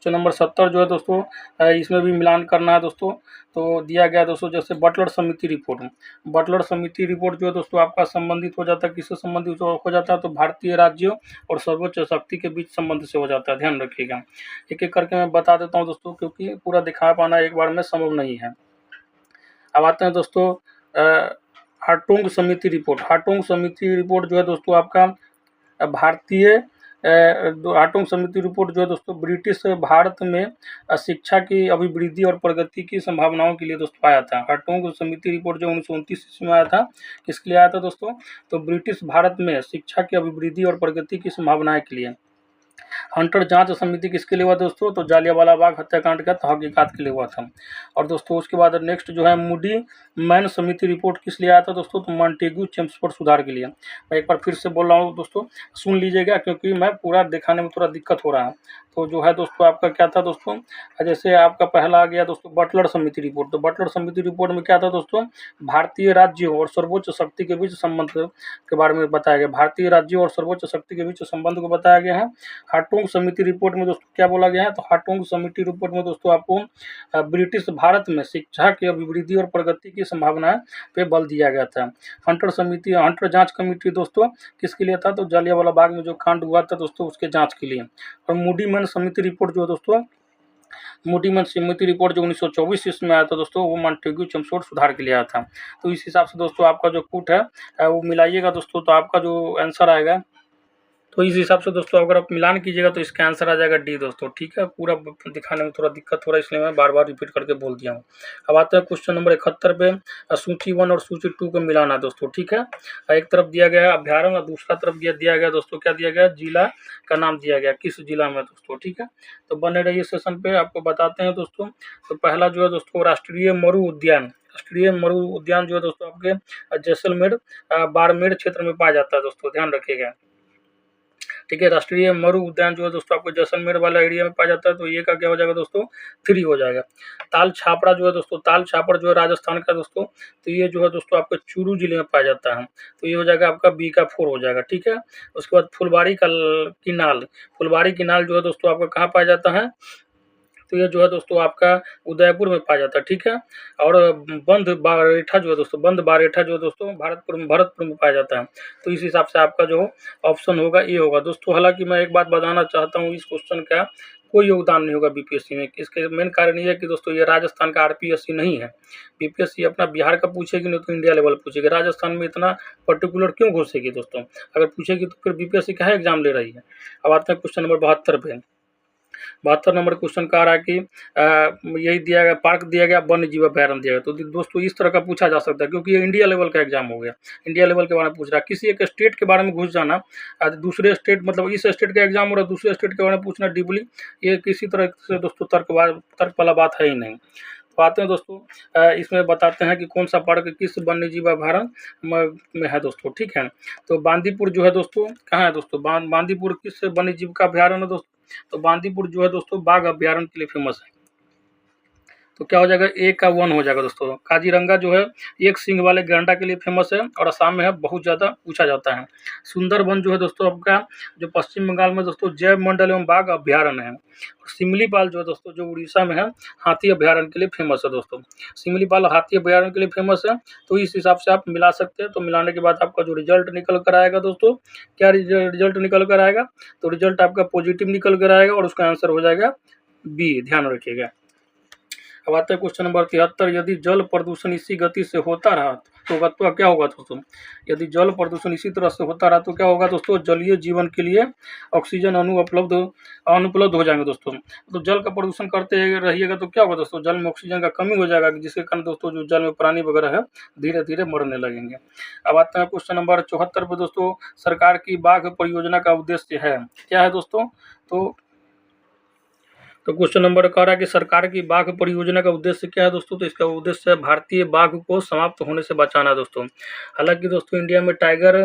क्वेश्चन नंबर 70 जो है दोस्तों इसमें भी मिलान करना है दोस्तों। तो दिया गया दोस्तों जैसे बटलर समिति रिपोर्ट, बटलर समिति रिपोर्ट जो है दोस्तों आपका संबंधित हो जाता है, किससे संबंधित हो जाता है, तो भारतीय राज्यों और सर्वोच्च शक्ति के बीच संबंध से हो जाता है, ध्यान रखिएगा। एक एक करके मैं बता देता हूँ दोस्तों, क्योंकि पूरा दिखा पाना एक बार में संभव नहीं है। अब आते हैं दोस्तों हार्टोंग समिति रिपोर्ट। हार्टोंग समिति रिपोर्ट जो है दोस्तों आपका भारतीय हार्टोंग समिति रिपोर्ट जो है दोस्तों ब्रिटिश भारत में शिक्षा की अभिवृद्धि और प्रगति की संभावनाओं के लिए दोस्तों आया था। हार्टोंग समिति रिपोर्ट जो 1929 ईस्वी में आया था, किसके लिए आया था दोस्तों, तो ब्रिटिश भारत में शिक्षा की अभिवृद्धि और प्रगति की संभावनाएं के लिए। हंटर जांच समिति किसके लिए हुआ दोस्तों, तो जालियांवाला बाग हत्याकांड का तहकीकात के लिए हुआ था। और दोस्तों उसके बाद नेक्स्ट जो है मूडी मैन समिति रिपोर्ट किस लिए आया था दोस्तों, तो मॉन्टेग्यू चेम्सफोर्ड सुधार के लिए। मैं एक बार फिर से बोल रहा हूँ दोस्तों, सुन लीजिएगा, क्योंकि मैं पूरा दिखाने में थोड़ा दिक्कत हो रहा है। तो जो है दोस्तों आपका क्या था दोस्तों, जैसे आपका पहला आ गया दोस्तों बटलर समिति रिपोर्ट। तो बटलर समिति रिपोर्ट में क्या था दोस्तों, भारतीय राज्यों और सर्वोच्च शक्ति के बीच संबंध के बारे में बताया गया। भारतीय राज्यों और सर्वोच्च शक्ति के बीच संबंध को बताया गया है। हार्टोंग समिति रिपोर्ट में दोस्तों क्या बोला गया है, तो हार्टोंग समिति रिपोर्ट में दोस्तों आपको ब्रिटिश भारत में शिक्षा की अभिवृद्धि और प्रगति की संभावनाएं पे बल दिया गया था। हंटर जांच कमेटी दोस्तों किसके लिए था, तो जालियांवाला बाग में जो कांड हुआ था दोस्तों उसके जांच के लिए। और मूडी मैन समिति रिपोर्ट जो है दोस्तों, मूडी मैन समिति रिपोर्ट जो 1924 ईस्वी में आया था दोस्तों, वो मॉन्टेग्यू चेम्सफोर्ड सुधार के लिए आया था। तो इस हिसाब से दोस्तों आपका जो कूट है वो मिलाइएगा दोस्तों, तो आपका जो आंसर आएगा, तो इस हिसाब से दोस्तों अगर आप मिलान कीजिएगा तो इसका आंसर आ जाएगा डी दोस्तों। ठीक है, पूरा दिखाने में थोड़ा दिक्कत हो रहा है, इसलिए मैं बार बार रिपीट करके बोल दिया हूँ। अब आते हैं क्वेश्चन नंबर 71 पे, सूची 1 और सूची 2 को मिलाना दोस्तों। ठीक है, एक तरफ दिया गया है अभ्यारण्य और दूसरा तरफ दिया गया दोस्तों, क्या दिया गया, जिला का नाम दिया गया, किस जिला में दोस्तों। ठीक है, तो बने रहिए सेशन पे, आपको बताते हैं दोस्तों। तो पहला जो है दोस्तों राष्ट्रीय मरु उद्यान, राष्ट्रीय मरु उद्यान जो है दोस्तों आपके जैसलमेर बाड़मेर क्षेत्र में पाया जाता है दोस्तों, ध्यान रखिएगा। ठीक है, राष्ट्रीय मरु उद्यान जो है दोस्तों आपको जैसलमेर वाला एरिया में पाया जाता है, तो ये का क्या हो जाएगा दोस्तों, 3 हो जाएगा। ताल छापड़ा जो है दोस्तों, ताल छापड़ जो है राजस्थान का दोस्तों, तो ये जो है दोस्तों आपके चूरू जिले में पाया जाता है, तो ये हो जाएगा आपका बी का 4 हो जाएगा। ठीक है, उसके बाद फुलबाड़ी किनाल, फुलबाड़ी किनाल जो है दोस्तों आपका कहाँ पाया जाता है, तो ये जो है दोस्तों आपका उदयपुर में पाया जाता है। ठीक है, और बंद बारेठा जो है दोस्तों, बंद बारेठा जो है दोस्तों भरतपुर में पाया जाता है। तो इस हिसाब से आपका जो ऑप्शन होगा ये होगा दोस्तों। हालांकि मैं एक बात बताना चाहता हूँ, इस क्वेश्चन का कोई योगदान नहीं होगा बीपीएससी में। इसके मेन कारण ये है कि दोस्तों ये राजस्थान का आरपीएससी नहीं है। बीपीएससी अपना बिहार का पूछेगी नहीं तो इंडिया लेवल पूछेगी, राजस्थान में इतना पर्टिकुलर क्यों घुसेगी दोस्तों, अगर पूछेगी तो फिर बीपीएससी का एग्जाम ले रही है। अब आते हैं क्वेश्चन नंबर 72 पे। 72 नंबर क्वेश्चन का आ रहा है कि यही दिया गया, पार्क दिया गया, वन्य जीव अभ्यारण्य दिया गया। तो दोस्तों इस तरह का पूछा जा सकता है, क्योंकि ये इंडिया लेवल का एग्जाम हो गया, इंडिया लेवल के बारे में पूछ रहा है। किसी एक स्टेट के बारे में घुस जाना, दूसरे स्टेट मतलब इस स्टेट का एग्जाम हो रहा है, दूसरे स्टेट के बारे में पूछना डीपली, ये किसी तरह से दोस्तों तर्क वाला बात है ही नहीं। तो आते हैं दोस्तों इसमें बताते हैं कि कौन सा पार्क किस वन्य जीव अभ्यारण्य में है दोस्तों। ठीक है, तो बांदीपुर जो है दोस्तों कहाँ है दोस्तों, बांदीपुर किस वन्य जीव का अभ्यारण्य है दोस्तों, तो बांदीपुर जो है दोस्तों बाघ अभ्यारण्य के लिए फेमस है। तो क्या हो जाएगा, ए का 1 हो जाएगा दोस्तों। काजीरंगा जो है एक सींग वाले गैंडा के लिए फेमस है और असम में है, बहुत ज़्यादा पूछा जाता है। सुंदरबन जो है दोस्तों आपका जो पश्चिम बंगाल में दोस्तों जैव मंडल एवं बाघ अभ्यारण्य है। सिमलीपाल जो है दोस्तों जो उड़ीसा में है, हाथी अभ्यारण्य के लिए फेमस है दोस्तों। सिमलीपाल हाथी अभ्यारण्य के लिए फेमस है। तो इस हिसाब से आप मिला सकते हैं। तो मिलाने के बाद आपका जो रिजल्ट निकल कर आएगा दोस्तों, क्या रिजल्ट निकल कर आएगा, तो रिजल्ट आपका पॉजिटिव निकल कर आएगा और उसका आंसर हो जाएगा बी, ध्यान रखिएगा। अब आता है क्वेश्चन नंबर 73। यदि जल प्रदूषण इसी गति से होता रहा तो क्या होगा दोस्तों, यदि जल प्रदूषण इसी तरह से होता रहा तो क्या होगा दोस्तों, जलीय जीवन के लिए ऑक्सीजन अनुपलब्ध हो जाएंगे दोस्तों। तो जल का प्रदूषण करते रहिएगा तो क्या होगा दोस्तों, जल में ऑक्सीजन का कमी हो जाएगा, जिसके कारण दोस्तों जो जल में प्राणी वगैरह है धीरे धीरे मरने लगेंगे। अब आते हैं क्वेश्चन नंबर 74 पे दोस्तों, सरकार की बाघ परियोजना का उद्देश्य है, क्या है दोस्तों, तो क्वेश्चन नंबर कह रहा है कि सरकार की बाघ परियोजना का उद्देश्य क्या है दोस्तों, तो इसका उद्देश्य है भारतीय बाघ को समाप्त होने से बचाना दोस्तों। हालांकि दोस्तों इंडिया में टाइगर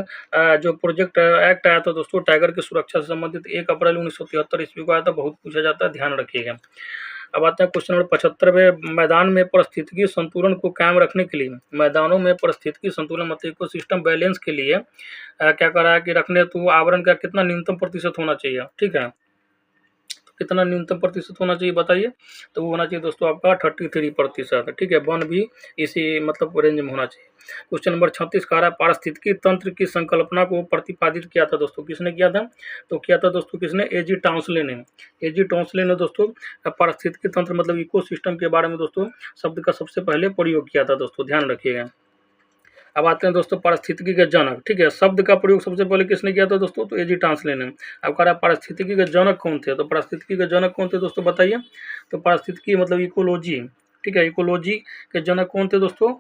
जो प्रोजेक्ट एक्ट आया था दोस्तों, टाइगर की सुरक्षा से संबंधित 1 अप्रैल 1973 ईस्वी को आया था, बहुत पूछा जाता है, ध्यान रखिएगा। अब आते हैं क्वेश्चन नंबर 75 में, मैदान में पारिस्थितिकी संतुलन को कायम रखने के लिए, मैदानों में पारिस्थितिकी संतुलन मतलब इकोसिस्टम बैलेंस के लिए क्या कर रहा है कि रखने तो आवरण का कितना न्यूनतम प्रतिशत होना चाहिए। ठीक है, कितना न्यूनतम प्रतिशत होना चाहिए बताइए? तो वो होना चाहिए दोस्तों आपका 33%, ठीक है। वन भी इसी मतलब रेंज में होना चाहिए। क्वेश्चन नंबर 36 कह रहा है पारिस्थितिकी तंत्र की संकल्पना को प्रतिपादित किया था दोस्तों, किसने किया था? तो किया था दोस्तों किसने? एजी टाउंसले ने। एजी टाउंसले ने दोस्तों पारिस्थितिकी तंत्र मतलब इकोसिस्टम के बारे में दोस्तों शब्द का सबसे पहले प्रयोग किया था दोस्तों, ध्यान रखिएगा। अब आते हैं दोस्तों पारिस्थितिकी के जनक, ठीक है। शब्द का प्रयोग सबसे पहले किसने किया था दोस्तों? तो एजी टाउंसले ने। अब कह रहा है पारिस्थितिकी के जनक कौन थे? तो पारिस्थितिकी के जनक कौन थे दोस्तों बताइए? तो पारिस्थितिकी मतलब इकोलॉजी, ठीक है। इकोलॉजी के जनक कौन थे दोस्तों?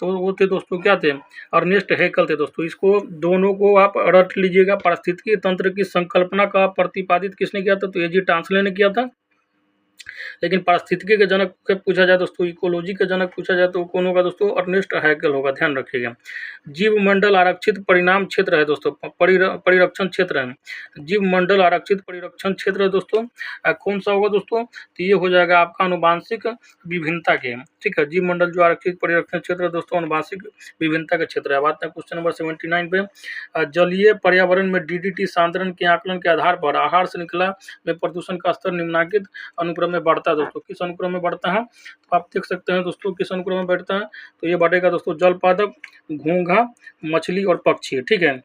तो वो थे दोस्तों क्या थे? अर्नेस्ट हैकेल थे दोस्तों। इसको दोनों को आप रट लीजिएगा। पारिस्थितिकी तंत्र की संकल्पना का प्रतिपादित किसने किया था? तो एजी टाउंसले ने किया था। लेकिन पारिस्थितिकी के जनक के पूछा जाए दोस्तों, इकोलॉजी के जनक पूछा जाए तो कौन होगा दोस्तों? अर्नेस्ट हैकेल होगा, ध्यान रखिएगा। जीव मंडल आरक्षित परिणाम क्षेत्र है दोस्तों, परिरक्षण क्षेत्र है। जीव मंडल आरक्षित परिरक्षण क्षेत्र है दोस्तों। कौन सा होगा दोस्तों? तो ये हो जाएगा आपका आनुवांशिक विभिन्नता के, ठीक है। जीव मंडल जो आरक्षित परिरक्षण क्षेत्र है दोस्तों आनुवांशिक विभिन्नता का क्षेत्र है। बात है क्वेश्चन नंबर 79 पे, जलीय पर्यावरण में डीडीटी सांद्रण के आकलन के आधार पर आहार श्रृंखला में प्रदूषण का स्तर निम्नलिखित अनुक्रम में बढ़ता है दोस्तों। किस अनुक्रम में बढ़ता है? तो आप देख सकते हैं दोस्तों किस अनुक्रम में बढ़ता है। तो ये बढ़ेगा दोस्तों जल पादप, घोंघा, मछली और पक्षी, ठीक है।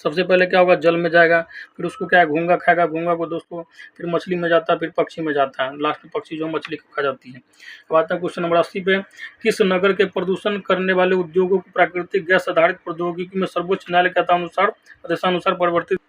सबसे पहले क्या होगा? जल में जाएगा, फिर उसको क्या है? घोंघा खाएगा, घोंघा को दोस्तों फिर मछली में जाता है, फिर पक्षी में जाता है, लास्ट में पक्षी जो मछली को खा जाती है। अब आता है क्वेश्चन नंबर 80 पे, किस नगर के प्रदूषण करने वाले उद्योगों को प्राकृतिक गैस आधारित प्रौद्योगिकी में सर्वोच्च न्यायालय के आदेशानुसार परिवर्तित?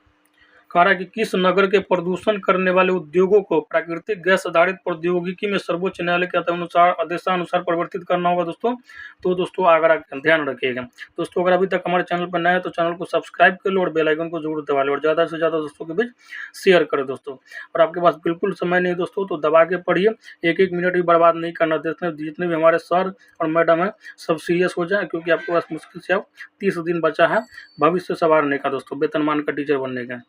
कह रहा है कि किस नगर के प्रदूषण करने वाले उद्योगों को प्राकृतिक गैस आधारित प्रौद्योगिकी में सर्वोच्च न्यायालय के आदेशानुसार परिवर्तित करना होगा दोस्तों? तो दोस्तों आगरा, ध्यान रखिएगा। दोस्तों अगर अभी तक हमारे चैनल पर नए हैं तो चैनल को सब्सक्राइब कर लो और बेल आइकन को जरूर दबा लो और ज़्यादा से ज़्यादा दोस्तों के बीच शेयर करें दोस्तों। और आपके पास बिल्कुल समय नहीं दोस्तों तो दबा के पढ़िए, एक एक मिनट भी बर्बाद नहीं करना। जितने भी हमारे सर और मैडम हैं सब सीरियस हो जाए, क्योंकि आपके पास मुश्किल से अब 30 दिन बचा है भविष्य संवारने का दोस्तों, वेतनमान का टीचर बनने का।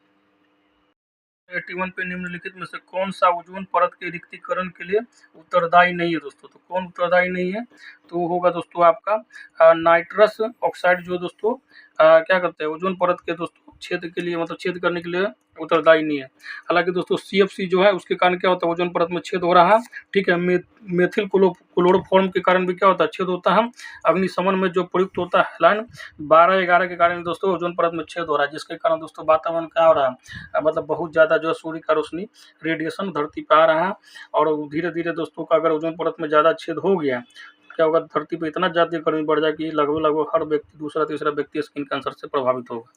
81 पे निम्नलिखित में से कौन सा ओजोन परत के रिक्तीकरण के लिए उत्तरदायी नहीं है दोस्तों? तो कौन उत्तरदायी नहीं है? तो वो होगा दोस्तों आपका नाइट्रस ऑक्साइड, जो दोस्तों क्या करते हैं ओजोन परत के दोस्तों छेद के लिए मतलब छेद करने के लिए उत्तरदायी नहीं है। हालांकि दोस्तों CFC जो है उसके कारण क्या होता है? ओजोन परत में छेद हो रहा है, ठीक है। मेथिल क्लोरोफॉर्म के कारण भी क्या होता है? छेद होता है। अग्निशमन में जो प्रयुक्त होता है हैलाइन 12-11 के कारण दोस्तों ओजोन परत में छेद हो रहा है, जिसके कारण दोस्तों वातावरण क्या हो रहा है? मतलब बहुत ज़्यादा जो है सूर्य का रोशनी रेडिएशन धरती पर आ रहा है। और धीरे धीरे दोस्तों का अगर ओजोन परत में ज़्यादा छेद हो गया क्या होगा? धरती पर इतना ज़्यादा गर्मी बढ़ जाएगी कि लगभग हर व्यक्ति दूसरा तीसरा व्यक्ति स्किन कैंसर से प्रभावित होगा।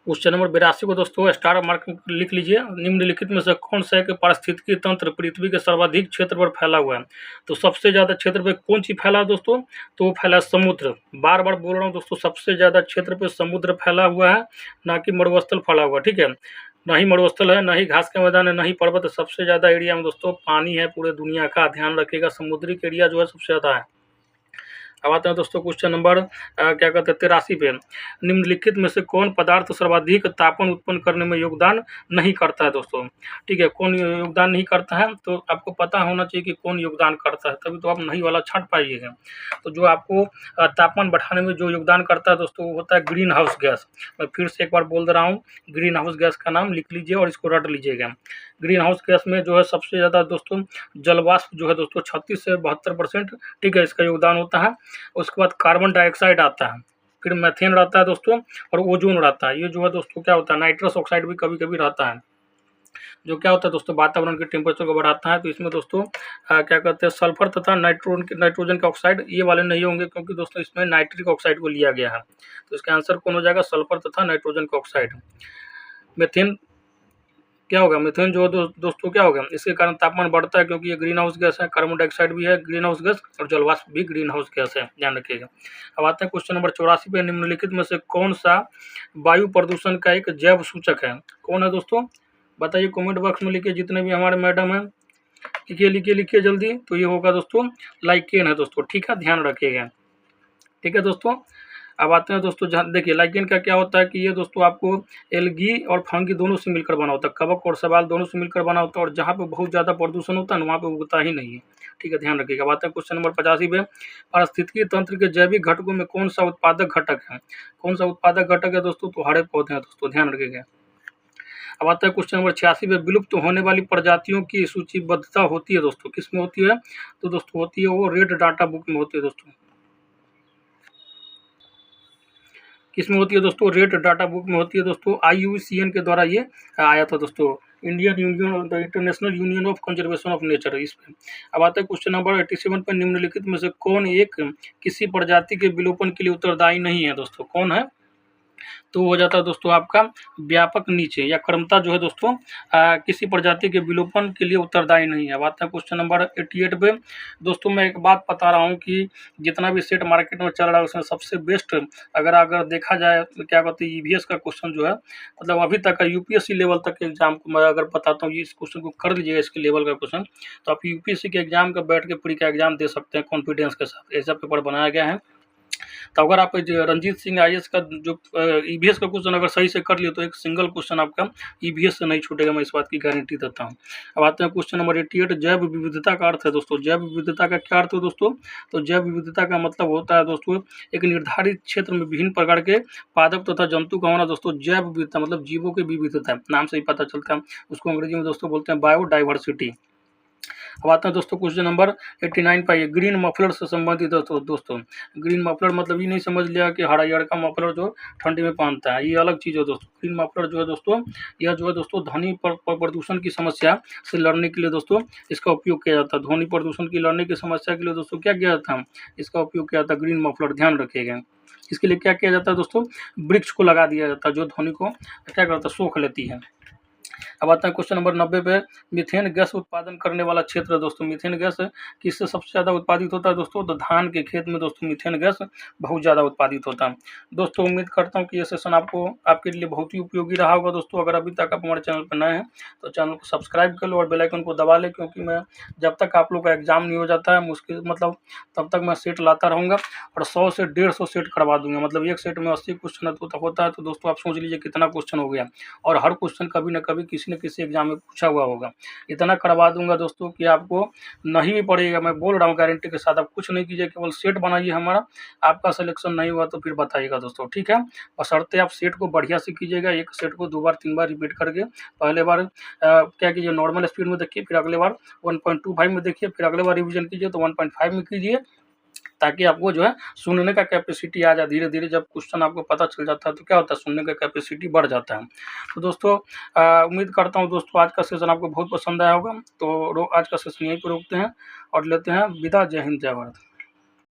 क्वेश्चन नंबर 82 को दोस्तों स्टार मार्क लिख लीजिए। निम्नलिखित में से कौन सा है कि पारिस्थितिकी तंत्र पृथ्वी के सर्वाधिक क्षेत्र पर फैला हुआ है? तो सबसे ज़्यादा क्षेत्र पे कौन चीज़ फैला है दोस्तों? तो वो फैला समुद्र। बार बार बोल रहा हूँ दोस्तों, सबसे ज़्यादा क्षेत्र पे समुद्र फैला हुआ है, ना कि मरुस्थल फैला हुआ, ठीक है। ना ही मरुस्थल है, ना ही घास के मैदान है, ना ही पर्वत है। सबसे ज़्यादा एरिया में दोस्तों पानी है पूरे दुनिया का, ध्यान रखिएगा। समुद्री एरिया जो है सबसे ज़्यादा है। अब आते हैं दोस्तों क्वेश्चन नंबर क्या कहते हैं 83 पे, निम्नलिखित में से कौन पदार्थ सर्वाधिक तापन उत्पन्न करने में योगदान नहीं करता है दोस्तों? ठीक है, कौन योगदान नहीं करता है? तो आपको पता होना चाहिए कि कौन योगदान करता है, तभी तो आप नहीं वाला छांट पाइएगा। तो जो आपको तापमान बढ़ाने में जो योगदान करता है दोस्तों वो होता है ग्रीन हाउस गैस। मैं फिर से एक बार बोल दे रहा हूँ, ग्रीन हाउस गैस का नाम लिख लीजिए और इसको रट लीजिएगा। ग्रीन हाउस गैस में जो है सबसे ज़्यादा दोस्तों जलवाष्प जो है दोस्तों 36 से 72%, ठीक है, इसका योगदान होता है। उसके बाद कार्बन डाइऑक्साइड आता है, फिर मीथेन रहता है दोस्तों, और ओजोन रहता है। ये जो है दोस्तों क्या होता है, नाइट्रस ऑक्साइड भी कभी कभी रहता है, जो क्या होता है दोस्तों वातावरण के टेम्परेचर को बढ़ाता है। तो इसमें दोस्तों क्या कहते हैं सल्फर तथा नाइट्रोजन के ऑक्साइड ये वाले नहीं होंगे, क्योंकि दोस्तों इसमें नाइट्रिक ऑक्साइड को लिया गया है। तो इसका आंसर कौन हो जाएगा? सल्फर तथा नाइट्रोजन का ऑक्साइड। मीथेन क्या होगा? मीथेन जो दोस्तों क्या होगा, इसके कारण तापमान बढ़ता है, क्योंकि ये ग्रीन हाउस गैस है। कार्बन डाइऑक्साइड भी है ग्रीन हाउस गैस, और जलवाष्प भी ग्रीन हाउस गैस है, ध्यान रखिएगा। अब आते हैं क्वेश्चन नंबर 84 पे, निम्नलिखित में से कौन सा वायु प्रदूषण का एक जैव सूचक है? कौन है दोस्तों? बताइए, कमेंट बॉक्स में लिखिए, जितने भी हमारे मैडम हैं लिखिए जल्दी। तो ये होगा दोस्तों लाइकेन है दोस्तों, ठीक है, ध्यान रखिएगा, ठीक है दोस्तों। अब आते हैं दोस्तों, जहाँ देखिए लाइकेन का क्या होता है कि ये दोस्तों आपको एल्गी और फंगी दोनों से मिलकर बना होता है, कवक और शैवाल दोनों से मिलकर बना होता है, और जहाँ पे बहुत ज़्यादा प्रदूषण होता है ना वहाँ पे उगता ही नहीं है, ठीक है, ध्यान रखिएगा। अब आते हैं क्वेश्चन नंबर 85 पे, पारिस्थितिकी तंत्र के जैविक घटकों में कौन सा उत्पादक घटक है? कौन सा उत्पादक घटक है दोस्तों? तो हरे पौधे हैं दोस्तों, ध्यान रखिएगा। अब आता है क्वेश्चन नंबर 86 में, विलुप्त होने वाली प्रजातियों की सूचीबद्धता होती है दोस्तों, किस में होती है? तो दोस्तों होती है वो रेड डाटा बुक में होती है दोस्तों। किसमें होती है दोस्तों? रेड डाटा बुक में होती है दोस्तों। IUCN के द्वारा ये आया था दोस्तों, Indian union the international union of conservation of nature, इस पे। अब आता है क्वेश्चन नंबर 87 पर, निम्नलिखित में से कौन एक किसी प्रजाति के विलोपन के लिए उत्तरदायी नहीं है दोस्तों? कौन है? तो हो जाता है दोस्तों आपका व्यापक नीचे या क्रमता जो है दोस्तों किसी प्रजाति के विलोपन के लिए उत्तरदायी नहीं है। अब आता है क्वेश्चन नंबर 88 पे। दोस्तों मैं एक बात बता रहा हूँ कि जितना भी सेट मार्केट में चल रहा है उसमें सबसे बेस्ट अगर देखा जाए तो क्या कहते हैं, EVS का क्वेश्चन जो है, मतलब अभी तक का UPSC लेवल तक के एग्जाम को मैं अगर बताता हूँ, इस क्वेश्चन को कर लीजिएगा, इसके लेवल का क्वेश्चन, तो आप UPSC के एग्जाम का बैठ के प्री का एग्जाम दे सकते हैं कॉन्फिडेंस के साथ। ऐसा पेपर बनाया गया है। तो अगर आप रणजीत सिंह IAS का जो EVS का क्वेश्चन अगर सही से कर लिए तो एक सिंगल क्वेश्चन आपका EVS से नहीं छूटेगा, मैं इस बात की गारंटी देता हूँ। अब आते हैं क्वेश्चन नंबर 88, जैव विविधता का अर्थ है दोस्तों। जैव विविधता का क्या अर्थ है दोस्तों? तो जैव विविधता का मतलब होता है दोस्तों एक निर्धारित क्षेत्र में विभिन्न प्रकार के पादप तथा जंतु का होना दोस्तों। जैव विविधता मतलब जीवों की विविधता, नाम से ही पता चलता है। उसको अंग्रेजी में दोस्तों बोलते हैं बायोडाइवर्सिटी। अब आता है दोस्तों क्वेश्चन नंबर 89 पाइए, ग्रीन मफलर से संबंधित दोस्तों। ग्रीन मफलर मतलब ये नहीं समझ लिया कि हरा का मफलर जो ठंडी में पहनता है, ये अलग चीज़ है दोस्तों। ग्रीन मफलर जो है दोस्तों, यह जो है दोस्तों ध्वनि प्रदूषण की समस्या से लड़ने के लिए दोस्तों इसका उपयोग किया जाता है। ध्वनि प्रदूषण की लड़ने की समस्या के लिए दोस्तों क्या किया जाता है? इसका उपयोग किया जाता है ग्रीन मफलर, ध्यान रखिएगा। इसके लिए क्या किया जाता है दोस्तों? वृक्ष को लगा दिया जाता है जो ध्वनि को क्या करता है? सोख लेती है। अब आता है क्वेश्चन नंबर 90 पे, मीथेन गैस उत्पादन करने वाला क्षेत्र है दोस्तों। मीथेन गैस किससे सबसे ज़्यादा उत्पादित होता है दोस्तों? तो धान के खेत में दोस्तों मीथेन गैस बहुत ज़्यादा उत्पादित होता है। दोस्तों उम्मीद करता हूँ कि ये सेशन आपके लिए बहुत ही उपयोगी रहा होगा दोस्तों। अगर अभी तक आप हमारे चैनल पर नए हैं तो चैनल को सब्सक्राइब कर लो और बेल आइकन को दबा लें, क्योंकि मैं जब तक आप लोग का एग्जाम नहीं हो जाता है मुश्किल, मतलब तब तक मैं सेट लाता रहूँगा और 100 से 150 सेट करवा दूंगा। मतलब एक सेट में 80 क्वेश्चन होता है, तो दोस्तों आप सोच लीजिए कितना क्वेश्चन हो गया। और हर क्वेश्चन कभी ना कभी किसी न किसी एग्जाम में पूछा हुआ होगा। इतना करवा दूंगा दोस्तों कि आपको नहीं भी पड़ेगा, मैं बोल रहा हूँ गारंटी के साथ। आप कुछ नहीं कीजिए, केवल सेट बनाइए हमारा। आपका सिलेक्शन नहीं हुआ तो फिर बताइएगा दोस्तों, ठीक है। बशर्ते आप सेट को बढ़िया से कीजिएगा, एक सेट को 2 बार 3 बार रिपीट करके। पहले बार क्या कीजिए, नॉर्मल स्पीड में देखिए, फिर अगले बार 1.25 में देखिए, फिर अगले बार रिविजन कीजिए तो 1.5 में कीजिए, ताकि आपको जो है सुनने का कैपेसिटी आ जाए। धीरे धीरे जब क्वेश्चन आपको पता चल जाता है तो क्या होता है, सुनने का कैपेसिटी बढ़ जाता है। तो दोस्तों उम्मीद करता हूँ दोस्तों आज का सेशन आपको बहुत पसंद आया होगा। तो आज का सेशन यहीं पर रोकते हैं और लेते हैं विदा। जय हिंद, जय भारत।